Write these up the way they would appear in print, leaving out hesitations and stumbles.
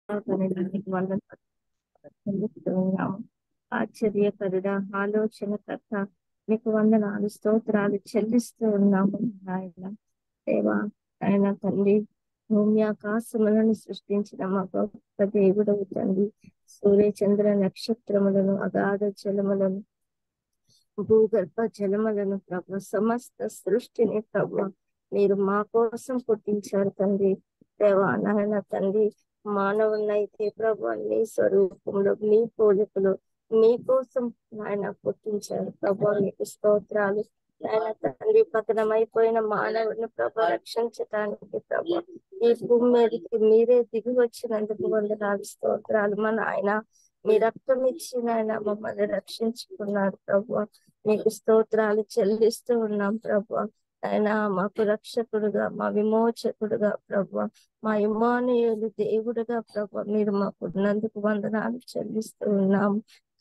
నీకు వందనాలు చెల్లిస్తున్నాము. ఆశ్చర్యకరుడా, ఆలోచనకర్త, నీకు వందనాలు స్తోత్రాలు చెల్లిస్తూ ఉన్నాము ఆయన. దేవా, ఆయన తండ్రి, భూమి ఆకాశములను సృష్టించిన మా గొప్ప దేవుడవు తండ్రి. సూర్య చంద్ర నక్షత్రములను, అగాధ జలములను, భూగర్భ జలములను ప్రభు, సమస్త సృష్టిని ప్రభు మీరు మా కోసం పుట్టించారు తండ్రి. దేవా నాయన తండ్రి, మానవునైతే ప్రభు నీ స్వరూపంలో, నీ పోలికలో మీ కోసం నాయన పుట్టించారు ప్రభు. మీకు స్తోత్రాలు నాయన తండ్రి. పతనమైపోయిన మానవుని ప్రభు రక్షించటానికి ప్రభు ఈ భూమి మీదకి మీరే దిగి వచ్చినందుకు వందనాలు స్తోత్రాలు. మా నాయన మీ రక్తం ఇచ్చి నాయన మమ్మల్ని రక్షించుకున్నారు ప్రభు. మీకు స్తోత్రాలు చెల్లిస్తూ ఉన్నాం ప్రభు. ఆయన మాకు రక్షకుడుగా, మా విమోచకుడుగా ప్రభు, మా ఇమ్మానుయేలు దేవుడుగా ప్రభు మీరు మాకు ఉన్నందుకు వందనాలు చెల్లిస్తూ ఉన్నాం.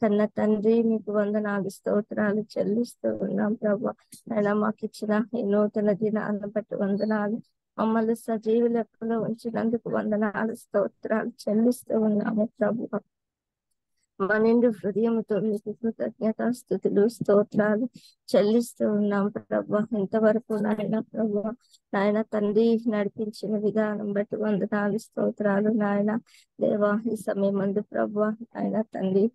కన్న తండ్రి మీకు వందనాలు స్తోత్రాలు చెల్లిస్తూ ఉన్నాం ప్రభు. ఆయన మాకు ఇచ్చిన ఈ నూతన దినాన్ని బట్టి వందనాలు. మమ్మల్ని సజీవ లెక్కలో ఉంచినందుకు వందనాలు స్తోత్రాలు చెల్లిస్తూ ఉన్నాము ప్రభు. మా నిండు హృదయంతో మీకు కృతజ్ఞత స్థుతులు స్తోత్రాలు చెల్లిస్తూ ఉన్నాం ప్రభు. ఇంతవరకు నాయన ప్రభు, నాయన తండ్రి నడిపించిన విధానం బట్టి వందనాలు స్తోత్రాలు నాయన. దేవా, ఈ సమయం మందు ప్రభు ఆయన తండ్రి,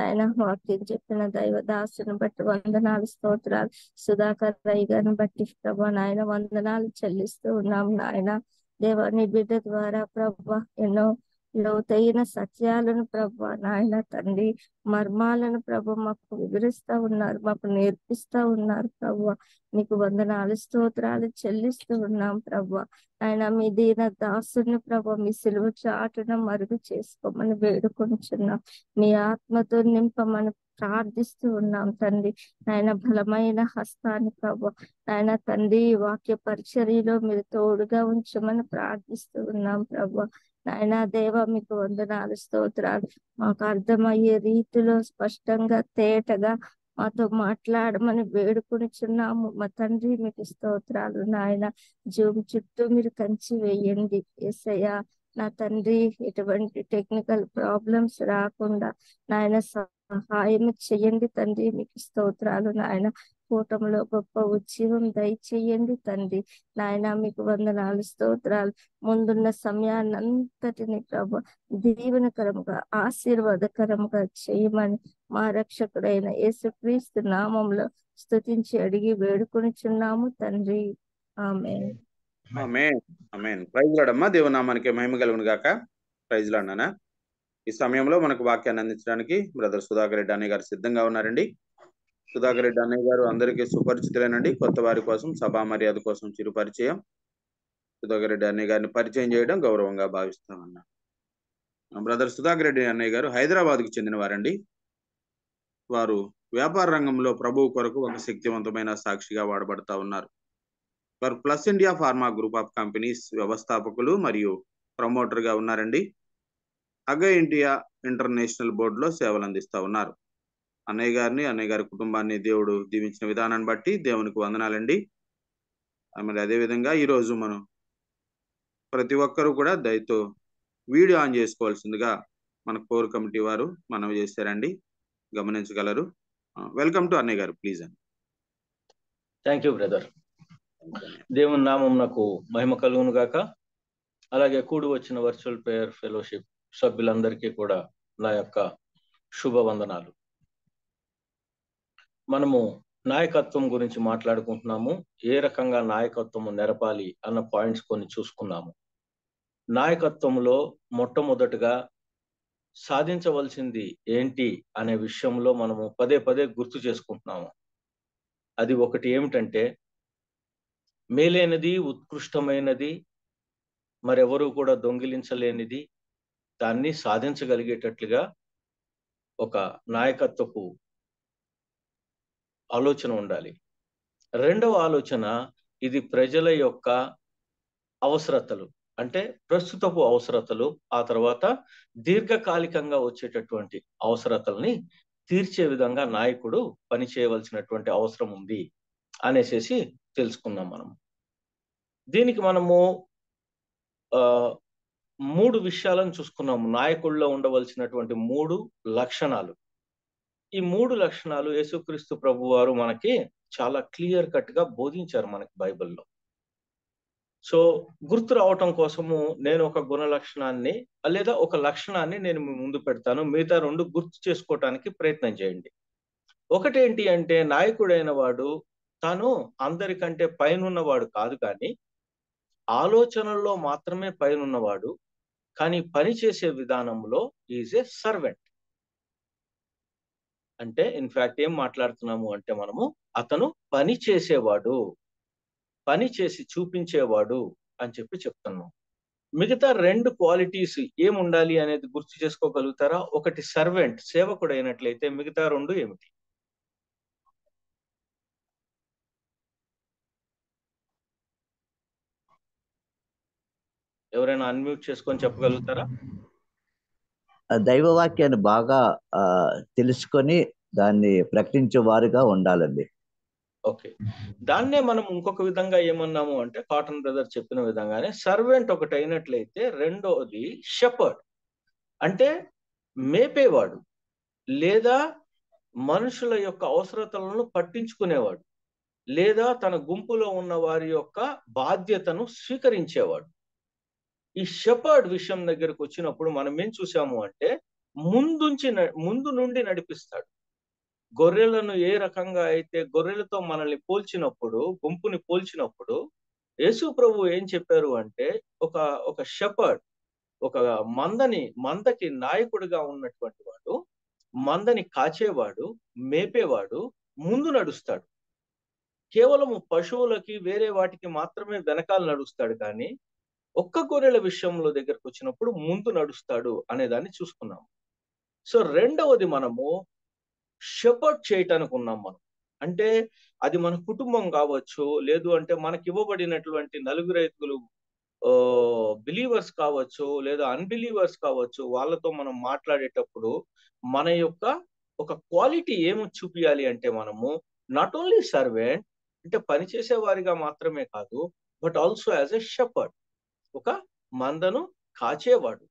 ఆయన వాక్యం చెప్పిన దైవ దాసుని బట్టి వందనాలు స్తోత్రాలు. సుధాకర్ రై గారిని బట్టి ప్రభు నాయన వందనాలు చెల్లిస్తూ ఉన్నాం నాయన. దేవా, నీ బిడ్డ ద్వారా ప్రభు ఎన్నో లోతైన సత్యాలను ప్రభు నాయన తండ్రి, మర్మాలను ప్రభు మాకు వివరిస్తా ఉన్నారు, మాకు నేర్పిస్తా ఉన్నారు ప్రభు. మీకు వందనాలు స్తోత్రాలు చెల్లిస్తూ ఉన్నాం ప్రభు. ఆయన మీ దీన దాసుని ప్రభు మీ సిలువ చాటున మరుగు చేసుకోమని వేడుకొనిచున్నాం. మీ ఆత్మతో నింపమని ప్రార్థిస్తూ ఉన్నాం తండ్రి. ఆయన బలమైన హస్తాన్ని ప్రభు ఆయన తండ్రి వాక్య పరిచర్యలో మీరు తోడుగా ఉంచమని ప్రార్థిస్తూ ఉన్నాం ప్రభు. నాయన దేవ, మీకు వందనాలు స్తోత్రాలు. మాకు అర్థమయ్యే రీతిలో స్పష్టంగా తేటగా మాతో మాట్లాడమని వేడుకొనిచున్నాము మా తండ్రి. మీకు స్తోత్రాలు నాయన. జూమ్ చుట్టూ మీరు కంచి వేయండి యేసయ్య నా తండ్రి. ఎటువంటి టెక్నికల్ ప్రాబ్లమ్స్ రాకుండా నాయన సహాయం చెయ్యండి తండ్రి. మీకు స్తోత్రాలు నాయన. కూటమిలో గొప్ప ఉద్యోగం దయచేయండి తండ్రి. నాయన మీకు వందనాలు స్తోత్రాలు. ముందున్న సమయాన్ని అంతటిని ప్రభు దీవెనకరముగా, ఆశీర్వాదకరముగా చేయమని మా రక్షకుడైన యేసుక్రీస్తు నామంలో స్తుతించి అడిగి వేడుకొనిచున్నాము తండ్రి. ఆమేన్. ఆమేన్. ఆమేన్. ప్రైజ్ లార్డ్ అమ్మా. దేవుని నామానికి మహిమ కలుగును గాక. ప్రైజ్ లార్డ్ నాన్న. ఈ సమయంలో మనకు వాక్యాన్ని అందించడానికి బ్రదర్ సుధాకర్ రెడ్డి అన్నయ్య గారు సిద్ధంగా ఉన్నారండి. సుధాకర్ రెడ్డి అన్నయ్య గారు అందరికీ సుపరిచితులేనండి. కొత్త వారి కోసం, సభా మర్యాద కోసం చిరు పరిచయం. సుధాకర్ రెడ్డి అన్నయ్య గారిని పరిచయం చేయడం గౌరవంగా భావిస్తామన్నా. బ్రదర్ సుధాకర్ రెడ్డి అన్నయ్య గారు హైదరాబాద్కు చెందిన వారండి. వారు వ్యాపార రంగంలో ప్రభువు కొరకు ఒక శక్తివంతమైన సాక్షిగా వాడబడతా ఉన్నారు. వారు plus India pharma group of companies వ్యవస్థాపకులు మరియు ప్రమోటర్ గా ఉన్నారండి. అగ ఇండియా ఇంటర్నేషనల్ బోర్డులో సేవలు అందిస్తా ఉన్నారు. అన్నయ్య గారిని, అన్నయ్య గారి కుటుంబాన్ని దేవుడు దీవించిన విధానాన్ని బట్టి దేవునికి వందనాలండి. మరి అదేవిధంగా ఈరోజు మనం ప్రతి ఒక్కరూ కూడా దయతో వీడియో ఆన్ చేసుకోవాల్సిందిగా మన కోర్ కమిటీ వారు మనవి చేశారండి. గమనించగలరు. వెల్కమ్ టు అన్నయ్య గారు, ప్లీజ్ అండి. Thank you brother. దేవుని నామమునకు మహిమ కలుగును గాక. అలాగే కూడి వచ్చిన వర్చువల్ ప్రేయర్ ఫెలోషిప్ సభ్యులందరికీ కూడా నా యొక్క శుభవందనాలు. మనము నాయకత్వం గురించి మాట్లాడుకుంటున్నాము. ఏ రకంగా నాయకత్వము నెరపాలి అన్న పాయింట్స్ కొన్ని చూసుకున్నాము. నాయకత్వంలో మొట్టమొదటిగా సాధించవలసింది ఏంటి అనే విషయంలో మనము పదే పదే గుర్తు చేసుకుంటున్నాము. అది ఒకటి ఏమిటంటే, మేలైనది, ఉత్కృష్టమైనది, మరెవరూ కూడా దొంగిలించలేనిది, దాన్ని సాధించగలిగేటట్లుగా ఒక నాయకత్వపు ఆలోచన ఉండాలి. రెండవ ఆలోచన, ఇది ప్రజల యొక్క అవసరతలు, అంటే ప్రస్తుతపు అవసరతలు, ఆ తర్వాత దీర్ఘకాలికంగా వచ్చేటటువంటి అవసరతల్ని తీర్చే విధంగా నాయకుడు పనిచేయవలసినటువంటి అవసరం ఉంది అనేసి తెలుసుకున్నాం. దీనికి మనము మూడు విషయాలను చూసుకున్నాము. నాయకుల్లో ఉండవలసినటువంటి 3 లక్షణాలు. ఈ 3 లక్షణాలు యేసుక్రీస్తు ప్రభు వారు మనకి చాలా క్లియర్ కట్ గా బోధించారు మనకి బైబిల్లో. సో గుర్తు రావటం కోసము నేను ఒక గుణ లక్షణాన్ని లేదా ఒక లక్షణాన్ని నేను మీ ముందు పెడతాను. మిగతా 2 గుర్తు చేసుకోవటానికి ప్రయత్నం చేయండి. ఒకటేంటి అంటే, నాయకుడైన వాడు తాను అందరికంటే పైనున్నవాడు కాదు, కానీ ఆలోచనల్లో మాత్రమే పైనున్నవాడు, కానీ పని చేసే విధానంలో ఈజ్ ఏ సర్వెంట్. అంటే ఇన్ఫాక్ట్ ఏం మాట్లాడుతున్నాము అంటే, మనము అతను పని చేసేవాడు, పని చేసి చూపించేవాడు అని చెప్తున్నాం. మిగతా 2 క్వాలిటీస్ ఏముండాలి అనేది గుర్తు చేసుకోగలుగుతారా? ఒకటి సర్వెంట్, సేవకుడు అయినట్లయితే మిగతా 2 ఏమిటి? ఎవరైనా అన్మ్యూట్ చేసుకొని చెప్పగలుగుతారా? దైవవాక్యాన్ని బాగా తెలుసుకొని దాన్ని ప్రకటించే వారుగా ఉండాలండి. ఓకే, దాన్నే మనం ఇంకొక విధంగా ఏమన్నాము అంటే, కాటన్ బ్రదర్ చెప్పిన విధంగానే సర్వెంట్ ఒకటి అయినట్లయితే, రెండోది షెపర్డ్ అంటే మేపేవాడు లేదా మనుషుల యొక్క అవసరతలను పట్టించుకునేవాడు లేదా తన గుంపులో ఉన్న వారి యొక్క బాధ్యతను స్వీకరించేవాడు. ఈ షెపర్డ్ విషయం దగ్గరకు వచ్చినప్పుడు మనం ఏం చూసాము అంటే, ముందు నుండి నడిపిస్తాడు. గొర్రెలను ఏ రకంగా అయితే గొర్రెలతో మనల్ని పోల్చినప్పుడు, గుంపుని పోల్చినప్పుడు యేసు ప్రభు ఏం చెప్పారు అంటే, ఒక షెపర్డ్, ఒక మందకి నాయకుడిగా ఉన్నటువంటి వాడు, మందని కాచేవాడు, మేపేవాడు ముందు నడుస్తాడు. కేవలము పశువులకి వేరే వాటికి మాత్రమే వెనకాల నడుస్తాడు, కానీ ఒక్క గొర్రెల విషయంలో దగ్గరకు వచ్చినప్పుడు ముందు నడుస్తాడు అనే దాన్ని చూసుకున్నాము. సో రెండవది మనము షెపర్డ్ చేయటానికి ఉన్నాం మనం. అంటే అది మన కుటుంబం కావచ్చు, లేదు అంటే మనకి ఇవ్వబడినటువంటి నలుగురైదుగురు బిలీవర్స్ కావచ్చు, లేదా అన్బిలీవర్స్ కావచ్చు, వాళ్ళతో మనం మాట్లాడేటప్పుడు మన యొక్క ఒక క్వాలిటీ ఏమి చూపించాలి అంటే, మనము నాట్ ఓన్లీ సర్వెంట్ అంటే పనిచేసే వారిగా మాత్రమే కాదు, but also as a shepherd, ఒక మందను కాచేవాడు,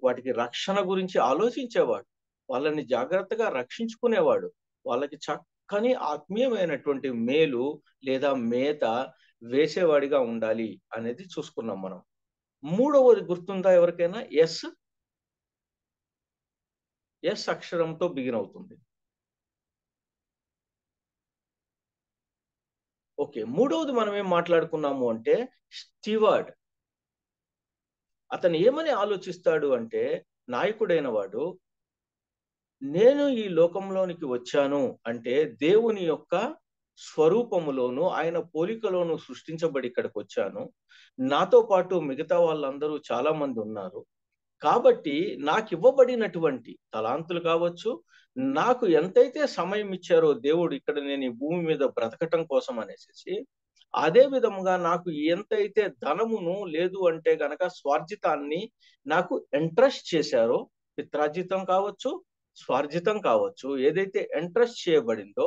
వాటికి రక్షణ గురించి ఆలోచించేవాడు, వాళ్ళని జాగ్రత్తగా రక్షించుకునేవాడు, వాళ్ళకి చక్కని ఆత్మీయమైనటువంటి మేలు లేదా మేత వేసేవాడిగా ఉండాలి అనేది చూసుకున్నాం మనం. మూడవది గుర్తుందా ఎవరికైనా? ఎస్ అక్షరంతో బిగిన్ అవుతుంది. ఓకే, మూడవది మనం ఏం మాట్లాడుకున్నాము అంటే స్టీవర్డ్. అతను ఏమని ఆలోచిస్తాడు అంటే, నాయకుడైన వాడు, నేను ఈ లోకంలోనికి వచ్చాను అంటే దేవుని యొక్క స్వరూపములోను ఆయన పోలికలోను సృష్టించబడి ఇక్కడికి వచ్చాను. నాతో పాటు మిగతా వాళ్ళందరూ చాలా మంది ఉన్నారు. కాబట్టి నాకు ఇవ్వబడినటువంటి తలాంతులు కావచ్చు, నాకు ఎంతైతే సమయం ఇచ్చారో దేవుడు ఇక్కడ నేను ఈ భూమి మీద బ్రతకటం కోసం అనేసి, అదే విధముగా నాకు ఎంతైతే ధనమును లేదు అంటే గనక స్వార్జితాన్ని నాకు ఎంట్రస్ట్ చేశారో, పిత్రార్జితం కావచ్చు, స్వార్జితం కావచ్చు, ఏదైతే ఎంట్రస్ట్ చేయబడిందో,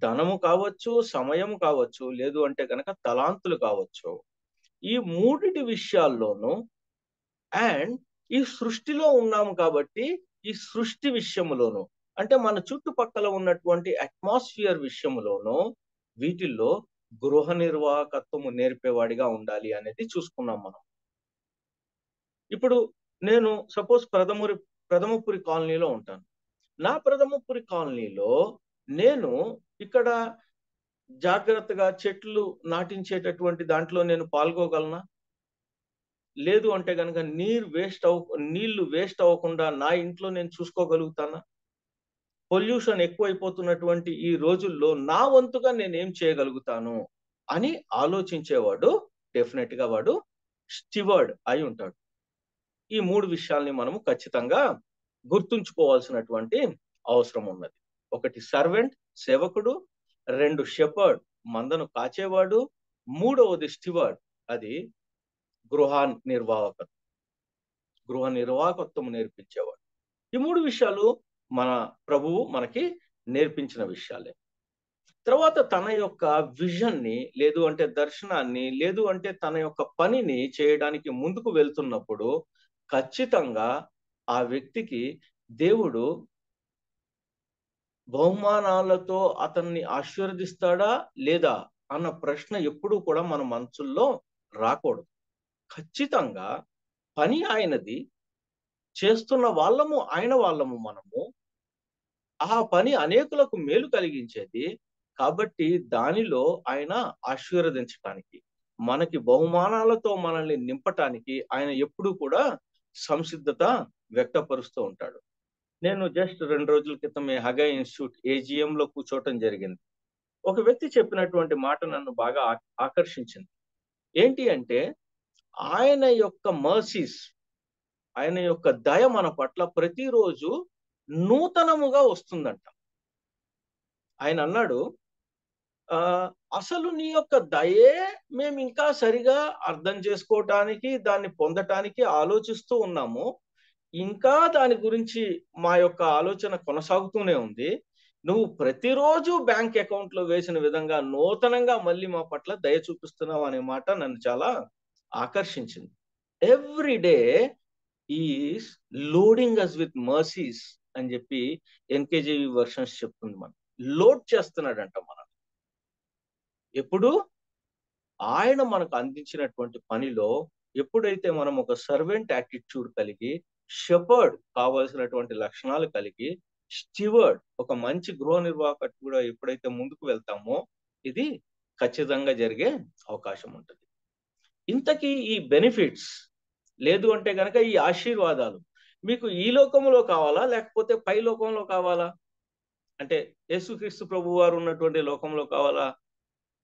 ధనము కావచ్చు, సమయం కావచ్చు, లేదు అంటే గనక తలాంతులు కావచ్చు, ఈ మూడిటి విషయాల్లోనూ అండ్ ఈ సృష్టిలో ఉన్నాము కాబట్టి ఈ సృష్టి విషయములోను, అంటే మన చుట్టుపక్కల ఉన్నటువంటి అట్మాస్ఫియర్ విషయములోను, వీటిల్లో గృహ నిర్వాహకత్వము నేర్పేవాడిగా ఉండాలి అనేది చూసుకున్నాం మనం. ఇప్పుడు నేను సపోజ్ ప్రథమపురి కాలనీలో ఉంటాను. నా ప్రథమపురి కాలనీలో నేను ఇక్కడ జాగ్రత్తగా చెట్లు నాటించేటటువంటి దాంట్లో నేను పాల్గొగలనా? లేదు అంటే కనుక నీళ్లు వేస్ట్ అవ్వకుండా నా ఇంట్లో నేను చూసుకోగలుగుతానా? పొల్యూషన్ ఎక్కువైపోతున్నటువంటి ఈ రోజుల్లో నా వంతుగా నేనేం చేయగలుగుతాను అని ఆలోచించేవాడు డెఫినెట్ గా వాడు స్టివర్డ్ అయి ఉంటాడు. ఈ మూడు విషయాల్ని మనము ఖచ్చితంగా గుర్తుంచుకోవాల్సినటువంటి అవసరం ఉన్నది. ఒకటి సర్వెంట్, సేవకుడు, 2 షెపర్డ్, మందను కాచేవాడు, 3వది స్టివర్డ్, అది గృహ నిర్వాహకత్వం నేర్పించేవాడు. ఈ 3 విషయాలు మన ప్రభువు మనకి నేర్పించిన విషయాలే. తర్వాత తన యొక్క విజన్ని, లేదు అంటే దర్శనాన్ని, లేదు అంటే తన యొక్క పనిని చేయడానికి ముందుకు వెళ్తున్నప్పుడు ఖచ్చితంగా ఆ వ్యక్తికి దేవుడు బహుమానాలతో అతన్ని ఆశీర్వదిస్తాడా లేదా అన్న ప్రశ్న ఎప్పుడూ కూడా మన మనసుల్లో రాకూడదు. ఖచ్చితంగా పని ఆయనది, చేస్తున్న వాళ్ళము ఆయన వాళ్ళము మనము. ఆ పని అనేకులకు మేలు కలిగించేది కాబట్టి దానిలో ఆయన ఆశీర్వదించటానికి, మనకి బహుమానాలతో మనల్ని నింపటానికి ఆయన ఎప్పుడూ కూడా సంసిద్ధత వ్యక్తపరుస్తూ ఉంటాడు. నేను జస్ట్ 2 రోజుల క్రితమే హగై ఇన్స్టిట్యూట్ AGM లో కూర్చోవటం జరిగింది. ఒక వ్యక్తి చెప్పినటువంటి మాట నన్ను బాగా ఆకర్షించింది. ఏంటి అంటే, ఆయన యొక్క మర్సీస్, ఆయన యొక్క దయ మన పట్ల ప్రతిరోజు నూతనముగా వస్తుందంట. ఆయన అన్నాడు, అసలు నీ యొక్క దయే మేము ఇంకా సరిగా అర్థం చేసుకోవటానికి, దాన్ని పొందటానికి ఆలోచిస్తూ ఉన్నాము. ఇంకా దాని గురించి మా యొక్క ఆలోచన కొనసాగుతూనే ఉంది. నువ్వు ప్రతిరోజు బ్యాంక్ అకౌంట్ లో వేసిన విధంగా నూతనంగా మళ్ళీ మా పట్ల దయ చూపిస్తున్నావు అనే మాట నన్ను చాలా ఆకర్షించింది. Every day is loading us with mercies అని చెప్పి NKJV వర్షన్స్ చెప్తుంది. మనం లోడ్ చేస్తున్నాడంట మనం. ఎప్పుడు ఆయన మనకు అందించినటువంటి పనిలో ఎప్పుడైతే మనం ఒక సర్వెంట్ యాటిట్యూడ్ కలిగి, షెపర్డ్ కావాల్సినటువంటి లక్షణాలు కలిగి, స్టివర్డ్ ఒక మంచి గృహ నిర్వాహకుడు కూడా ఎప్పుడైతే ముందుకు వెళ్తామో ఇది ఖచ్చితంగా జరిగే అవకాశం ఉంటుంది. ఇంతకీ ఈ బెనిఫిట్స్, లేదు అంటే గనక ఈ ఆశీర్వాదాలు మీకు ఈ లోకంలో కావాలా లేకపోతే పై లోకంలో కావాలా? అంటే యేసుక్రీస్తు ప్రభు వారు ఉన్నటువంటి లోకంలో కావాలా?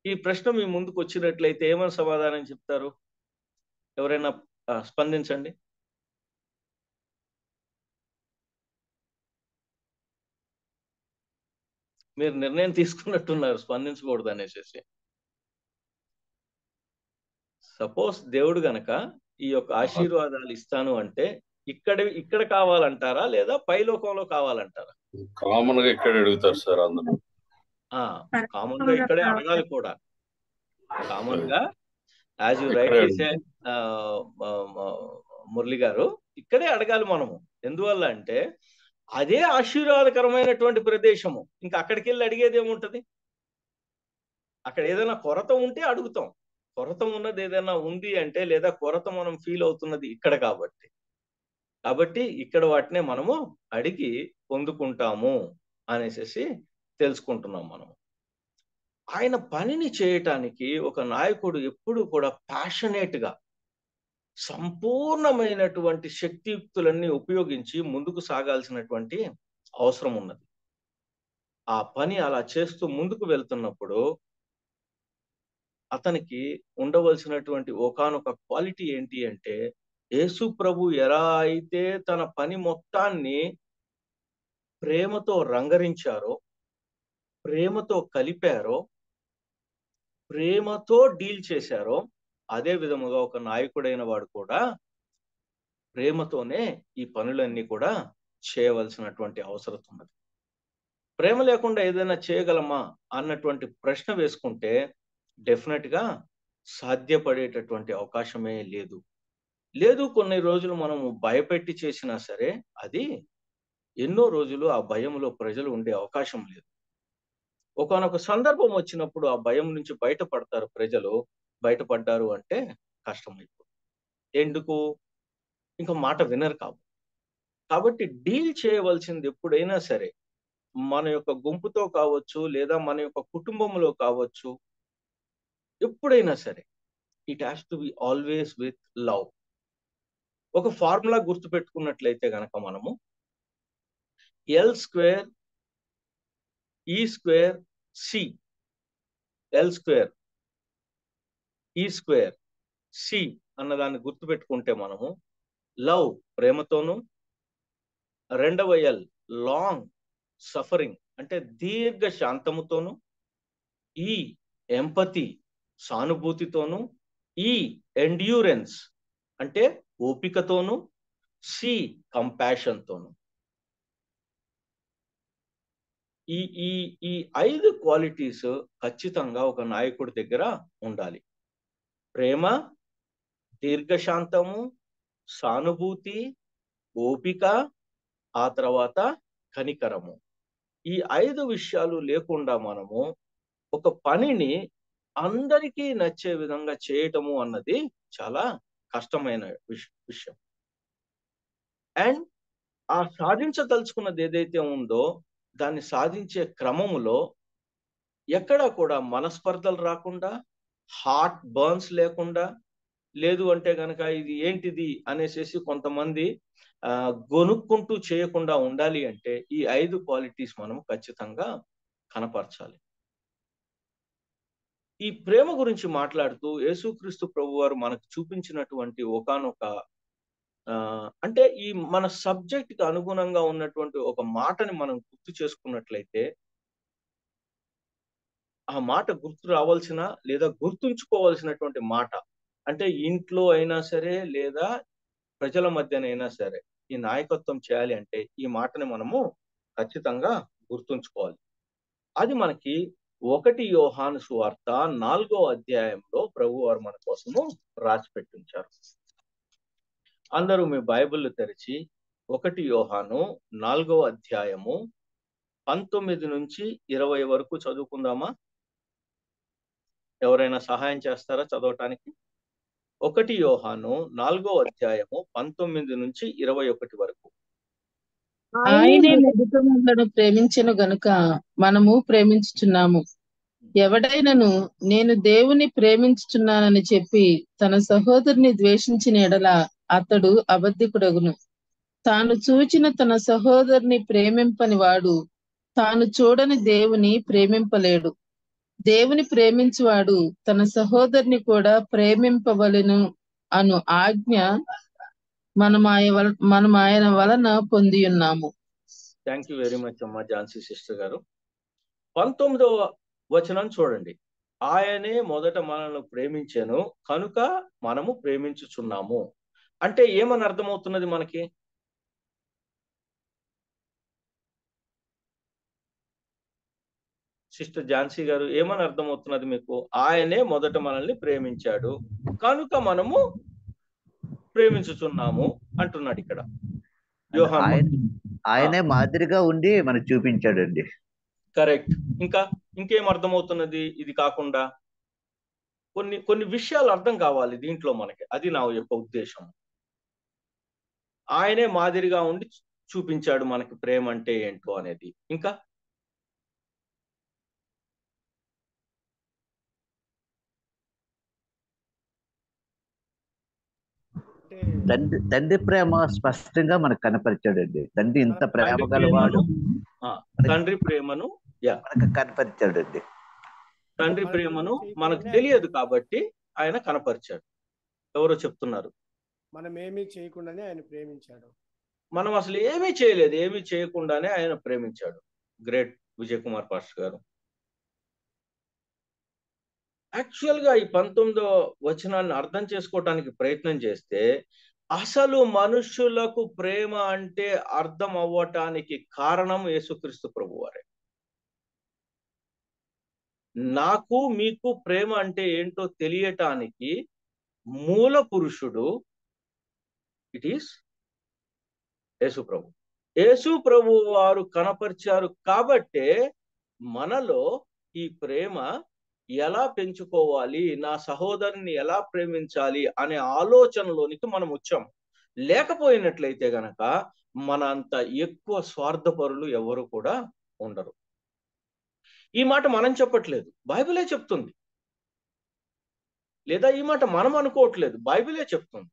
ఈ ప్రశ్న మీ ముందుకు వచ్చినట్లయితే ఏమని సమాధానం చెప్తారు? ఎవరైనా స్పందించండి. మీరు నిర్ణయం తీసుకున్నట్టున్నారు స్పందించకూడదు అనేసి. సపోజ్ దేవుడు గనక ఈ యొక్క ఆశీర్వాదాలు ఇస్తాను అంటే ఇక్కడ కావాలంటారా లేదా పై లోకంలో కావాలంటారా? కామన్ గా ఇక్కడ అడుగుతారు సార్ అందరూ. కామన్ గా ఇక్కడే అడగాలి కూడా. కామన్ గా యాజ్ యు రైట్లీ సే మురళి గారు, ఇక్కడే అడగాలి మనము. ఎందువల్ల అంటే అదే ఆశీర్వాదకరమైనటువంటి ప్రదేశము. ఇంకా అక్కడికి వెళ్ళి అడిగేది ఏముంటది? అక్కడ ఏదైనా కొరత ఉంటే అడుగుతాం. కొరత ఉన్నది ఏదైనా ఉంది అంటే, లేదా కొరత మనం ఫీల్ అవుతున్నది ఇక్కడ కాబట్టి ఇక్కడ వాటినే మనము అడిగి పొందుకుంటాము అనేసి తెలుసుకుంటున్నాం మనము. ఆయన పనిని చేయటానికి ఒక నాయకుడు ఎప్పుడు కూడా ప్యాషనేట్ గా సంపూర్ణమైనటువంటి శక్తియుక్తులన్నీ ఉపయోగించి ముందుకు సాగాల్సినటువంటి అవసరం ఉన్నది. ఆ పని అలా చేస్తూ ముందుకు వెళ్తున్నప్పుడు అతనికి ఉండవలసినటువంటి ఒకానొక క్వాలిటీ ఏంటి అంటే, యేసు ప్రభు ఎలా అయితే తన పని మొత్తాన్ని ప్రేమతో రంగరించారో, ప్రేమతో కలిపారో, ప్రేమతో డీల్ చేశారో, అదే విధముగా ఒక నాయకుడైన వాడు కూడా ప్రేమతోనే ఈ పనులన్నీ కూడా చేయవలసినటువంటి అవసరం ఉన్నది. ప్రేమ లేకుండా ఏదైనా చేయగలమా అన్నటువంటి ప్రశ్న వేసుకుంటే డెఫినెట్ గా సాధ్యపడేటటువంటి అవకాశమే లేదు. కొన్ని రోజులు మనము భయపెట్టి చేసినా సరే అది ఎన్నో రోజులు ఆ భయంలో ప్రజలు ఉండే అవకాశం లేదు. ఒకానొక సందర్భం వచ్చినప్పుడు ఆ భయం నుంచి బయటపడతారు ప్రజలు. బయటపడ్డారు అంటే కష్టమైపోతుంది. ఎందుకు? ఇంకా మాట వినరు కాబట్టి డీల్ చేయవలసింది ఎప్పుడైనా సరే మన యొక్క గుంపుతో కావచ్చు, లేదా మన యొక్క కుటుంబంలో కావచ్చు, ఎప్పుడైనా సరే it has to be always with love. ఒక ఫార్ములా గుర్తుపెట్టుకున్నట్లయితే గనక మనము L² E² C, L² E² C అన్నదాన్ని గుర్తుపెట్టుకుంటే మనము లవ్ ప్రేమతోను, రెండవ L లాంగ్ సఫరింగ్ అంటే దీర్ఘ శాంతముతోను, ఈ ఎంపతి సానుభూతితోను, ఈ ఎండ్యూరెన్స్ అంటే ఓపికతోను, సి కంపాషన్ తోను. ఈ ఈ ఈ 5 క్వాలిటీస్ ఖచ్చితంగా ఒక నాయకుడి దగ్గర ఉండాలి. ప్రేమ, దీర్ఘశాంతము, సానుభూతి, ఓపిక, ఆ తర్వాత కనికరము. ఈ 5 విషయాలు లేకుండా మనము ఒక పనిని అందరికీ నచ్చే విధంగా చేయటము అన్నది చాలా కష్టమైన విషయం. అండ్ ఆ సాధించదలుచుకున్నది ఏదైతే ఉందో దాన్ని సాధించే క్రమములో ఎక్కడా కూడా మనస్పర్ధలు రాకుండా, హార్ట్ బర్న్స్ లేకుండా, లేదు అంటే గనక ఇది ఏంటిది అనేసి కొంతమంది గొనుక్కుంటూ చేయకుండా ఉండాలి అంటే ఈ 5 క్వాలిటీస్ మనం ఖచ్చితంగా కనపరచాలి. ఈ ప్రేమ గురించి మాట్లాడుతూ యేసుక్రీస్తు ప్రభువారు మనకు చూపించినటువంటి ఒకానొక అంటే ఈ మన సబ్జెక్ట్ కి అనుగుణంగా ఉన్నటువంటి ఒక మాటని మనం గుర్తు చేసుకున్నట్లయితే ఆ మాట గుర్తు రావాల్సిన లేదా గుర్తుంచుకోవాల్సినటువంటి మాట, అంటే ఇంట్లో అయినా సరే లేదా ప్రజల మధ్యనైనా సరే ఈ నాయకత్వం చేయాలి అంటే ఈ మాటని మనము ఖచ్చితంగా గుర్తుంచుకోవాలి. అది మనకి 1 యోహాను సువార్త 4వ అధ్యాయంలో ప్రభువారు మన కోసము రాసి పెట్టించారు. అందరూ మీ బైబిల్ తెరిచి 1 యోహాను 4వ అధ్యాయము 19 నుంచి 20 వరకు చదువుకుందామా? ఎవరైనా సహాయం చేస్తారా చదవటానికి? 1 యోహాను 4వ అధ్యాయము 19 నుంచి 21 వరకు. ఆయనే మొదటను ప్రేమించెను గనుక మనము ప్రేమించుచున్నాము. ఎవడైనను నేను దేవుని ప్రేమించుచున్నానని చెప్పి తన సహోదరుని ద్వేషించిన ఎడల అతడు అబద్ధికుడగును. తాను చూచిన తన సహోదరుని ప్రేమింపని వాడు తాను చూడని దేవుని ప్రేమింపలేడు. దేవుని ప్రేమించువాడు తన సహోదరుని కూడా ప్రేమింపవలెను అను ఆజ్ఞ మనం ఆయన వలన పొంది ఉన్నాము. థ్యాంక్ యూ వెరీ మచ్ అమ్మా ఝాన్సీ సిస్టర్ గారు. 19వ వచనం చూడండి. ఆయనే మొదట మనల్ని ప్రేమించెను కనుక మనము ప్రేమించుచున్నాము అంటే ఏమని అర్థమవుతున్నది మనకి? సిస్టర్ ఝాన్సీ గారు ఏమని అర్థమవుతున్నది మీకు? ఆయనే మొదట మనల్ని ప్రేమించాడు కనుక మనము ప్రేమించుచున్నాము అంటున్నాడు ఇక్కడ యోహాను. ఆయనే మాదిరిగా ఉండి మనకు చూపించాడండి. కరెక్ట్. ఇంకేం అర్థమవుతున్నది? ఇది కాకుండా కొన్ని విషయాలు అర్థం కావాలి దీంట్లో మనకి. అది నా యొక్క ఉద్దేశం. ఆయనే మాదిరిగా ఉండి చూపించాడు మనకి ప్రేమ అంటే ఏంటో అనేది. ఇంకా తండ్రి ప్రేమ స్పష్టంగా మనకు కనపరిచాడండి. తండ్రి ఇంత ప్రేమ గలవాడు, తండ్రి ప్రేమను మనకు కనపరిచాడండి. తండ్రి ప్రేమను మనకు తెలియదు కాబట్టి ఆయన కనపరిచాడు. ఎవరో చెప్తున్నారు మనం ఏమీ చేయకుండానే ఆయన ప్రేమించాడు. మనం అసలు ఏమీ చేయలేదు, ఏమీ చేయకుండానే ఆయన ప్రేమించాడు. గ్రేట్ విజయ్ కుమార్ పాస్టర్ గారు. యాక్చువల్ గా ఈ 19వ వచనాన్ని అర్థం చేసుకోవటానికి ప్రయత్నం చేస్తే అసలు మనుషులకు ప్రేమ అంటే అర్థం అవ్వటానికి కారణం యేసుక్రీస్తు ప్రభువారే. నాకు మీకు ప్రేమ అంటే ఏంటో తెలియటానికి మూల పురుషుడు ఇట్ ఈస్ యేసు ప్రభు. యేసు ప్రభు వారు కనపరిచారు కాబట్టే మనలో ఈ ప్రేమ ఎలా పెంచుకోవాలి, నా సహోదరుని ఎలా ప్రేమించాలి అనే ఆలోచనలోనికి మనం వచ్చాము. లేకపోయినట్లయితే గనక మన అంత ఎక్కువ స్వార్థపరులు ఎవరు కూడా ఉండరు. ఈ మాట మనం చెప్పట్లేదు, బైబిలే చెప్తుంది. లేదా ఈ మాట మనం అనుకోవట్లేదు, బైబిలే చెప్తుంది.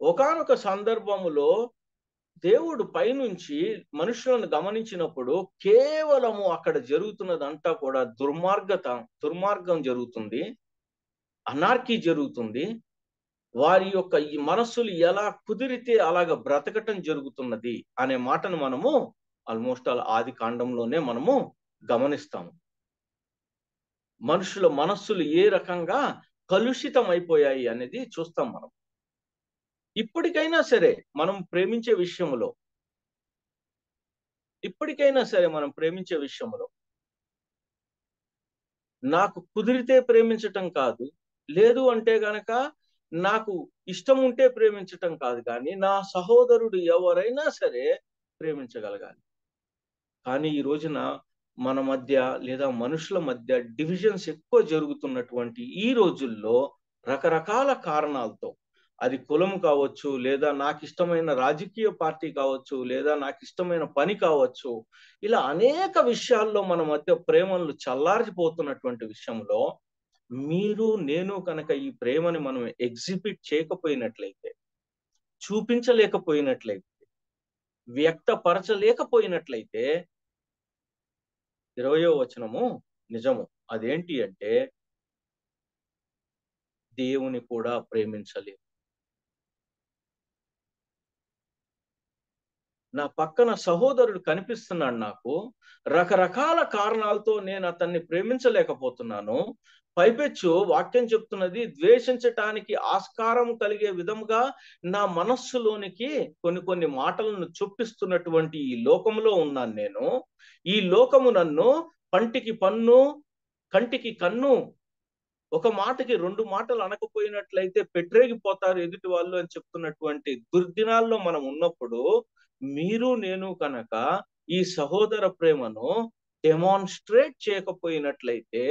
ఒకానొక సందర్భములో దేవుడు పైనుంచి మనుషులను గమనించినప్పుడు కేవలము అక్కడ జరుగుతున్నదంతా కూడా దుర్మార్గం జరుగుతుంది, అనార్కీ జరుగుతుంది. వారి యొక్క ఈ మనస్సులు ఎలా కుదిరితే అలాగ బ్రతకటం జరుగుతున్నది అనే మాటను మనము ఆల్మోస్ట్ ఆది కాండంలోనే మనము గమనిస్తాము. మనుషుల మనస్సులు ఏ రకంగా కలుషితం అయిపోయాయి అనేది చూస్తాం మనం. ఇప్పటికైనా సరే మనం ప్రేమించే విషయంలో ఇప్పటికైనా సరే మనం ప్రేమించే విషయంలో నాకు కుదిరితే ప్రేమించటం కాదు, లేదు అంటే గనక నాకు ఇష్టం ఉంటే ప్రేమించటం కాదు, కానీ నా సహోదరుడు ఎవరైనా సరే ప్రేమించగలగాలి. కానీ ఈ రోజున మన మధ్య లేదా మనుషుల మధ్య డివిజన్స్ ఎక్కువ జరుగుతున్నటువంటి ఈ రోజుల్లో రకరకాల కారణాలతో, అది కులం కావచ్చు, లేదా నాకు ఇష్టమైన రాజకీయ పార్టీ కావచ్చు, లేదా నాకు ఇష్టమైన పని కావచ్చు, ఇలా అనేక విషయాల్లో మన మధ్య ప్రేమలు చల్లారిపోతున్నటువంటి విషయంలో మీరు నేను కనుక ఈ ప్రేమని మనం ఎగ్జిబిట్ చేయకపోయినట్లయితే, చూపించలేకపోయినట్లయితే, వ్యక్తపరచలేకపోయినట్లయితే 20వ వచనము నిజము. అదేంటి అంటే దేవుని కూడా ప్రేమించలేము. నా పక్కన సహోదరుడు కనిపిస్తున్నాడు, నాకు రకరకాల కారణాలతో నేను అతన్ని ప్రేమించలేకపోతున్నాను. పైపెచ్చు వాక్యం చెప్తున్నది, ద్వేషించటానికి ఆస్కారం కలిగే విధముగా నా మనస్సులోనికి కొన్ని మాటలను చొప్పిస్తున్నటువంటి ఈ లోకంలో ఉన్నాను నేను. ఈ లోకము నన్ను పంటికి పన్ను, కంటికి కన్ను, ఒక మాటకి 2 మాటలు అనకపోయినట్లయితే పెట్టరేగిపోతారు ఎదుటి వాళ్ళు అని చెప్తున్నటువంటి దుర్దినాల్లో మనం ఉన్నప్పుడు, మీరు నేను కనుక ఈ సహోదర ప్రేమను డెమాన్స్ట్రేట్ చేయకపోయినట్లయితే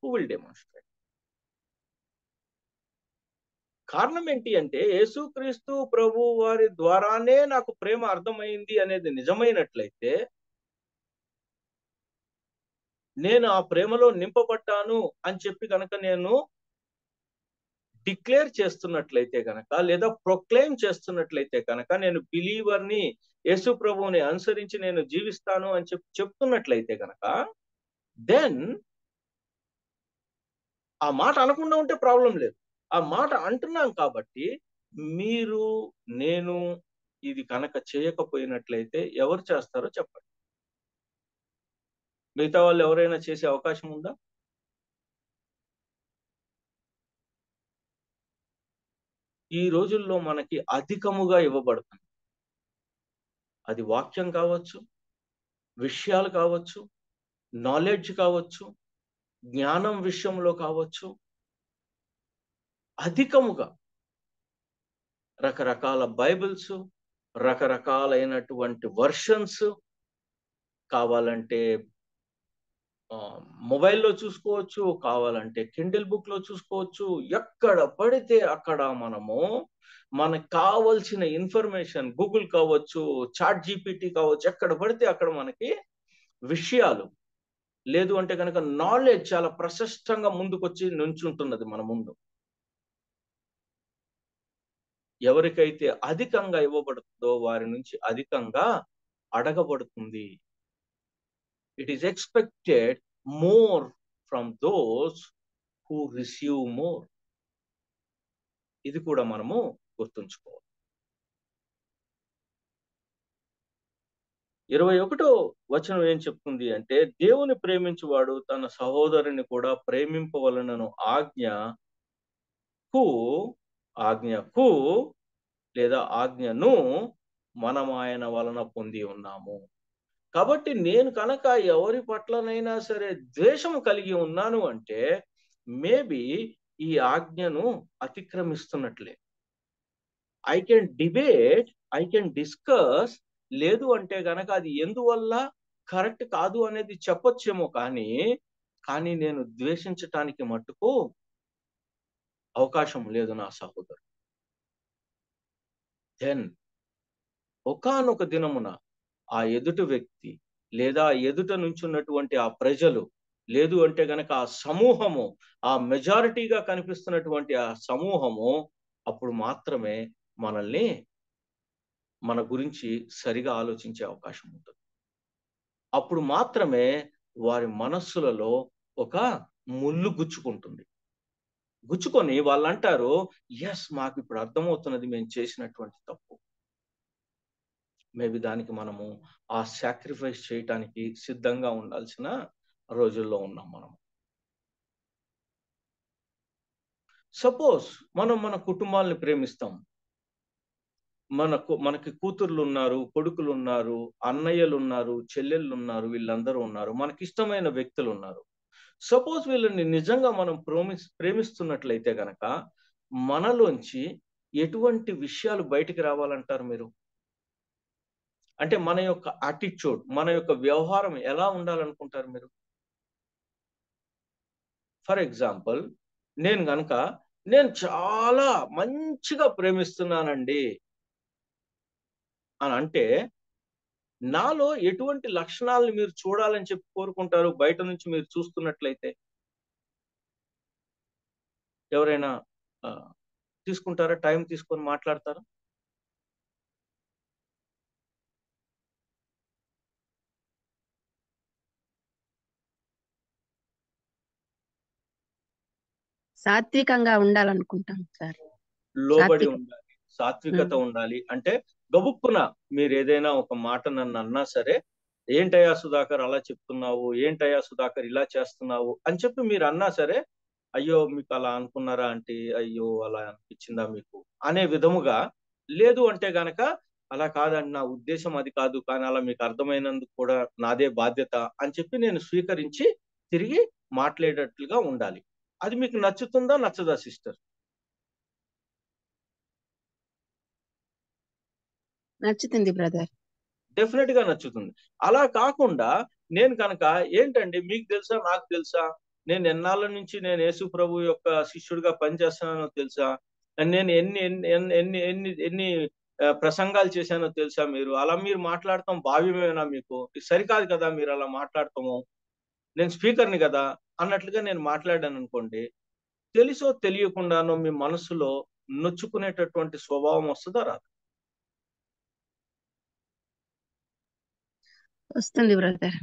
హూ విల్ డెమాన్స్ట్రేట్? కారణం ఏంటి అంటే, యేసుక్రీస్తు ప్రభు వారి ద్వారానే నాకు ప్రేమ అర్థమైంది అనేది నిజమైనట్లయితే, నేను ఆ ప్రేమలో నింపబడ్డాను అని చెప్పి కనుక నేను డిక్లేర్ చేస్తున్నట్లయితే కనుక, లేదా ప్రొక్లెయిమ్ చేస్తున్నట్లయితే కనుక, నేను బిలీవర్ని, యేసు ప్రభువుని అనుసరించి నేను జీవిస్తాను అని చెప్తున్నట్లయితే కనుక, దెన్ ఆ మాట అనకుండా ఉంటే ప్రాబ్లం లేదు. ఆ మాట అంటున్నాం కాబట్టి, మీరు నేను ఇది కనుక చేయకపోయినట్లయితే ఎవరు చేస్తారో చెప్పండి. మిగతా వాళ్ళు ఎవరైనా చేసే అవకాశం ఉందా? ఈ రోజుల్లో మనకి అధికముగా ఇవ్వబడుతుంది. అది వాక్యం కావచ్చు, విషయాలు కావచ్చు, నాలెడ్జ్ కావచ్చు, జ్ఞానం విషయంలో కావచ్చు, అధికముగా రకరకాల బైబిల్స్, రకరకాలైనటువంటి వర్షన్స్, కావాలంటే మొబైల్లో చూసుకోవచ్చు, కావాలంటే కిండిల్ బుక్ లో చూసుకోవచ్చు. ఎక్కడ పడితే అక్కడ మనకు కావలసిన ఇన్ఫర్మేషన్, గూగుల్ కావచ్చు, చాట్ జీపీటీ కావచ్చు, ఎక్కడ పడితే అక్కడ మనకి విషయాలు, లేదు అంటే కనుక నాలెడ్జ్ చాలా ప్రశస్తంగా ముందుకొచ్చి నుంచుంటున్నది మన ముందు. ఎవరికైతే అధికంగా ఇవ్వబడుతుందో వారి నుంచి అధికంగా అడగబడుతుంది. It is expected more from those who receive more. ఇది కూడా మనము గుర్తుంచుకోవాలి. 21వ వచనం ఏం చెప్తుంది అంటే, దేవుని ప్రేమించువాడు తన సహోదరుని కూడా ప్రేమింపవలనను ఆజ్ఞకు లేదా ఆజ్ఞను మనం ఆయన వలన పొంది ఉన్నాము. కాబట్టి నేను కనుక ఎవరి పట్లనైనా సరే ద్వేషము కలిగి ఉన్నాను అంటే, మేబీ ఈ ఆజ్ఞను అతిక్రమిస్తున్నట్లే. I can debate, I can discuss, లేదు అంటే గనక అది ఎందువల్ల కరెక్ట్ కాదు అనేది చెప్పొచ్చేమో, కానీ నేను ద్వేషించటానికి మట్టుకు అవకాశం లేదు నా సహోదరు. దెన్ ఒకానొక దినమున ఆ ఎదుటి వ్యక్తి, లేదా ఎదుట నుంచున్నటువంటి ఆ ప్రజలు, లేదు అంటే గనక ఆ సమూహము, ఆ మెజారిటీగా కనిపిస్తున్నటువంటి ఆ సమూహము అప్పుడు మాత్రమే మనల్ని, మన గురించి సరిగా ఆలోచించే అవకాశం ఉంటుంది. అప్పుడు మాత్రమే వారి మనస్సులలో ఒక ముళ్ళు గుచ్చుకొని వాళ్ళు అంటారు, ఎస్, మాకు ఇప్పుడు అర్థమవుతున్నది మేము చేసినటువంటి తప్పు. మేబీ దానికి మనము ఆ సాక్రిఫైస్ చేయటానికి సిద్ధంగా ఉండాల్సిన రోజుల్లో ఉన్నాం మనం. సపోజ్ మనం మన కుటుంబాలను ప్రేమిస్తాం, మనకి కూతుర్లు ఉన్నారు, కొడుకులు ఉన్నారు, అన్నయ్యలు ఉన్నారు, చెల్లెళ్ళు ఉన్నారు, వీళ్ళందరూ ఉన్నారు, మనకి ఇష్టమైన వ్యక్తులు ఉన్నారు. సపోజ్ వీళ్ళని నిజంగా మనం ప్రేమిస్తున్నట్లయితే గనక మనలోంచి ఎటువంటి విషయాలు బయటికి రావాలంటారు మీరు? అంటే మన యొక్క యాటిట్యూడ్, మన యొక్క వ్యవహారం ఎలా ఉండాలనుకుంటారు మీరు? ఫర్ ఎగ్జాంపుల్, నేను చాలా మంచిగా ప్రేమిస్తున్నానండి అని అంటే నాలో ఎటువంటి లక్షణాలను మీరు చూడాలని చెప్పి కోరుకుంటారు బయట నుంచి మీరు చూస్తున్నట్లయితే? ఎవరైనా తీసుకుంటారా? టైం తీసుకొని మాట్లాడతారా? సాత్వికంగా ఉండాలనుకుంటాం సార్. లోబడి ఉండాలి, సాత్వికత ఉండాలి. అంటే గబుక్కున మీరు ఏదైనా ఒక మాట నన్ను అన్నా సరే, ఏంటయ్యా సుధాకర్ అలా చెప్తున్నావు, ఏంటయ్యా సుధాకర్ ఇలా చేస్తున్నావు అని చెప్పి మీరు అన్నా సరే, అయ్యో మీకు అలా అనుకున్నారా అంటే, అయ్యో అలా అనిపించిందా మీకు అనే విధముగా, లేదు అంటే గనక అలా కాదండి నా ఉద్దేశం అది కాదు, కానీ అలా మీకు అర్థమైనందుకు కూడా నాదే బాధ్యత అని చెప్పి నేను స్వీకరించి తిరిగి మాట్లాడేటట్లుగా ఉండాలి. అది మీకు నచ్చుతుందా నచ్చదా సిస్టర్? నచ్చుతుంది బ్రదర్. డెఫినెట్ గా నచ్చుతుంది. అలా కాకుండా నేను కనుక ఏంటండి మీకు తెలుసా నాకు తెలుసా, నేను ఎన్నాళ్ళ నుంచి నేను యేసు ప్రభు యొక్క శిష్యుడిగా పనిచేస్తున్నానో తెలుసా, నేను ఎన్ని ఎన్ని ఎన్ని ఎన్ని ఎన్ని ప్రసంగాలు చేశానో తెలుసా, మీరు మీరు మాట్లాడటం భావ్యమేనా మీకు? సరికాదు కదా మీరు అలా మాట్లాడటము, నేను స్పీకర్ని కదా అన్నట్లుగా నేను మాట్లాడాను అనుకోండి, తెలుసో తెలియకుండానో మీ మనసులో నొచ్చుకునేటటువంటి స్వభావం వస్తుందా రాదు? వస్తుంది బ్రదర్.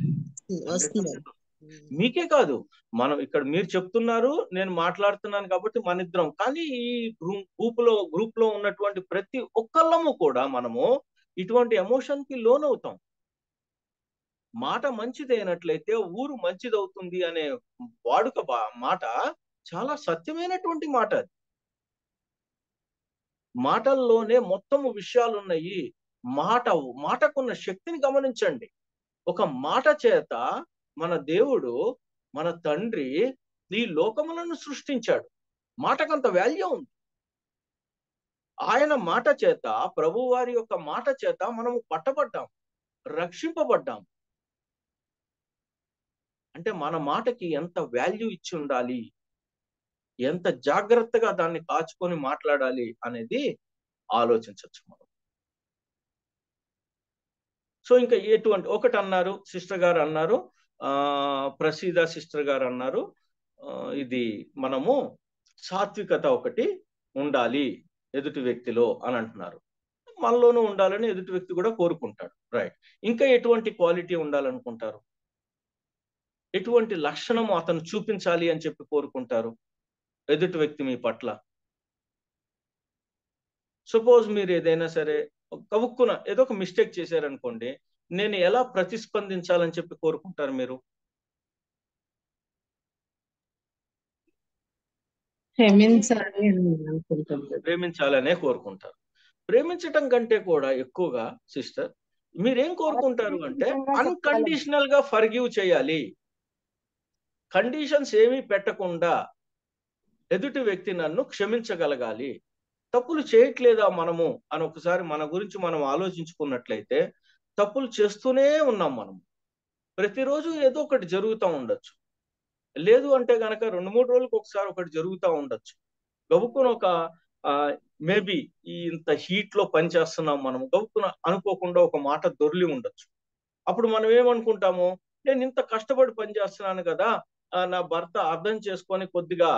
మీకే కాదు, మనం ఇక్కడ మీరు చెప్తున్నారు, నేను మాట్లాడుతున్నాను కాబట్టి మన ఇద్దరం, కానీ ఈ గ్రూప్ లో ఉన్నటువంటి ప్రతి ఒక్కళ్ళము కూడా మనము ఇటువంటి ఎమోషన్ కి లోనవుతాం. మాట మంచిదైనట్లయితే ఊరు మంచిదవుతుంది అనే వాడుక మాట చాలా సత్యమైనటువంటి మాట. అది మాటల్లోనే మొత్తము విషయాలు ఉన్నాయి. మాటకున్న శక్తిని గమనించండి. ఒక మాట చేత మన దేవుడు, మన తండ్రి ఈ లోకములను సృష్టించాడు. మాటకంత వాల్యూ ఉంది. ఆయన మాట చేత, ప్రభు వారి యొక్క మాట చేత మనము పట్టబడ్డాం, రక్షింపబడ్డాం. అంటే మన మాటకి ఎంత వాల్యూ ఇచ్చి ఉండాలి, ఎంత జాగ్రత్తగా దాన్ని కాచుకొని మాట్లాడాలి అనేది ఆలోచించవచ్చు మనం. సో ఇంకా ఒకటి అన్నారు సిస్టర్ గారు అన్నారు, ప్రసీద సిస్టర్ గారు అన్నారు, ఇది మనము సాత్వికత ఒకటి ఉండాలి ఎదుటి వ్యక్తిలో అని అంటున్నారు. మనలోనూ ఉండాలని ఎదుటి వ్యక్తి కూడా కోరుకుంటాడు, రైట్. ఇంకా ఎటువంటి క్వాలిటీ ఉండాలనుకుంటారు? ఎటువంటి లక్షణం అతను చూపించాలి అని చెప్పి కోరుకుంటారు ఎదుటి వ్యక్తి మీ పట్ల? సపోజ్ మీరు ఏదైనా సరే కవుక్కున ఏదో ఒక మిస్టేక్ చేశారనుకోండి, నేను ఎలా ప్రతిస్పందించాలని చెప్పి కోరుకుంటారు మీరు? ప్రేమించాలనే కోరుకుంటారు. ప్రేమించటం కంటే కూడా ఎక్కువగా సిస్టర్ మీరేం కోరుకుంటారు అంటే అన్కండిషనల్ గా ఫర్గివ్ చేయాలి. కండిషన్స్ ఏమీ పెట్టకుండా ఎదుటి వ్యక్తి నన్ను క్షమించగలగాలి. తప్పులు చేయట్లేదా మనము అని ఒకసారి మన గురించి మనం ఆలోచించుకున్నట్లయితే తప్పులు చేస్తూనే ఉన్నాం మనం. ప్రతిరోజు ఏదో ఒకటి జరుగుతూ ఉండొచ్చు, లేదు అంటే గనక 2-3 రోజులకు ఒకసారి ఒకటి జరుగుతూ ఉండొచ్చు. గబుక్కున ఒక మేబీ ఇంత హీట్ లో పనిచేస్తున్నాం మనము, గబుక్కున అనుకోకుండా ఒక మాట దొర్లి ఉండొచ్చు. అప్పుడు మనం ఏమనుకుంటాము, నేను ఇంత కష్టపడి పనిచేస్తున్నాను కదా, నా భర్త అర్థం చేసుకొని కొద్దిగా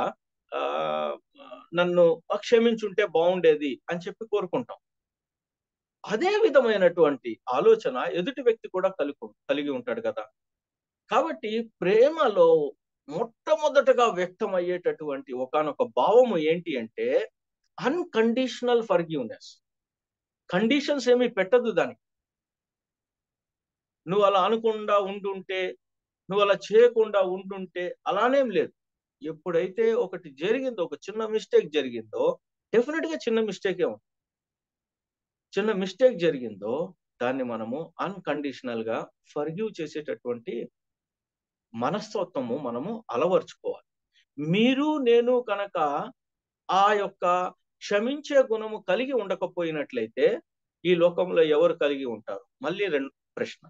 నన్ను క్షమించుంటే బాగుండేది అని చెప్పి కోరుకుంటాం. అదే విధమైనటువంటి ఆలోచన ఎదుటి వ్యక్తి కూడా కలిగి ఉంటాడు కదా. కాబట్టి ప్రేమలో మొట్టమొదటగా వ్యక్తం అయ్యేటటువంటి ఒకానొక భావము ఏంటి అంటే అన్కండిషనల్ ఫర్గివ్నెస్. కండిషన్స్ ఏమీ పెట్టదు దానికి. నువ్వు అలా అనకుండా ఉండుంటే, నువ్వు అలా చేయకుండా ఉండుంటే అలానేం లేదు. ఎప్పుడైతే ఒకటి జరిగిందో, ఒక చిన్న మిస్టేక్ జరిగిందో, డెఫినెట్ గా చిన్న మిస్టేకే ఉంది. చిన్న మిస్టేక్ జరిగిందో దాన్ని మనము అన్కండిషనల్ గా ఫర్గివ్ చేసేటటువంటి మనస్తత్వము మనము అలవర్చుకోవాలి. మీరు నేను కనుక ఆ యొక్క క్షమించే గుణము కలిగి ఉండకపోయినట్లయితే ఈ లోకంలో ఎవరు కలిగి ఉంటారు? మళ్ళీ ప్రశ్న.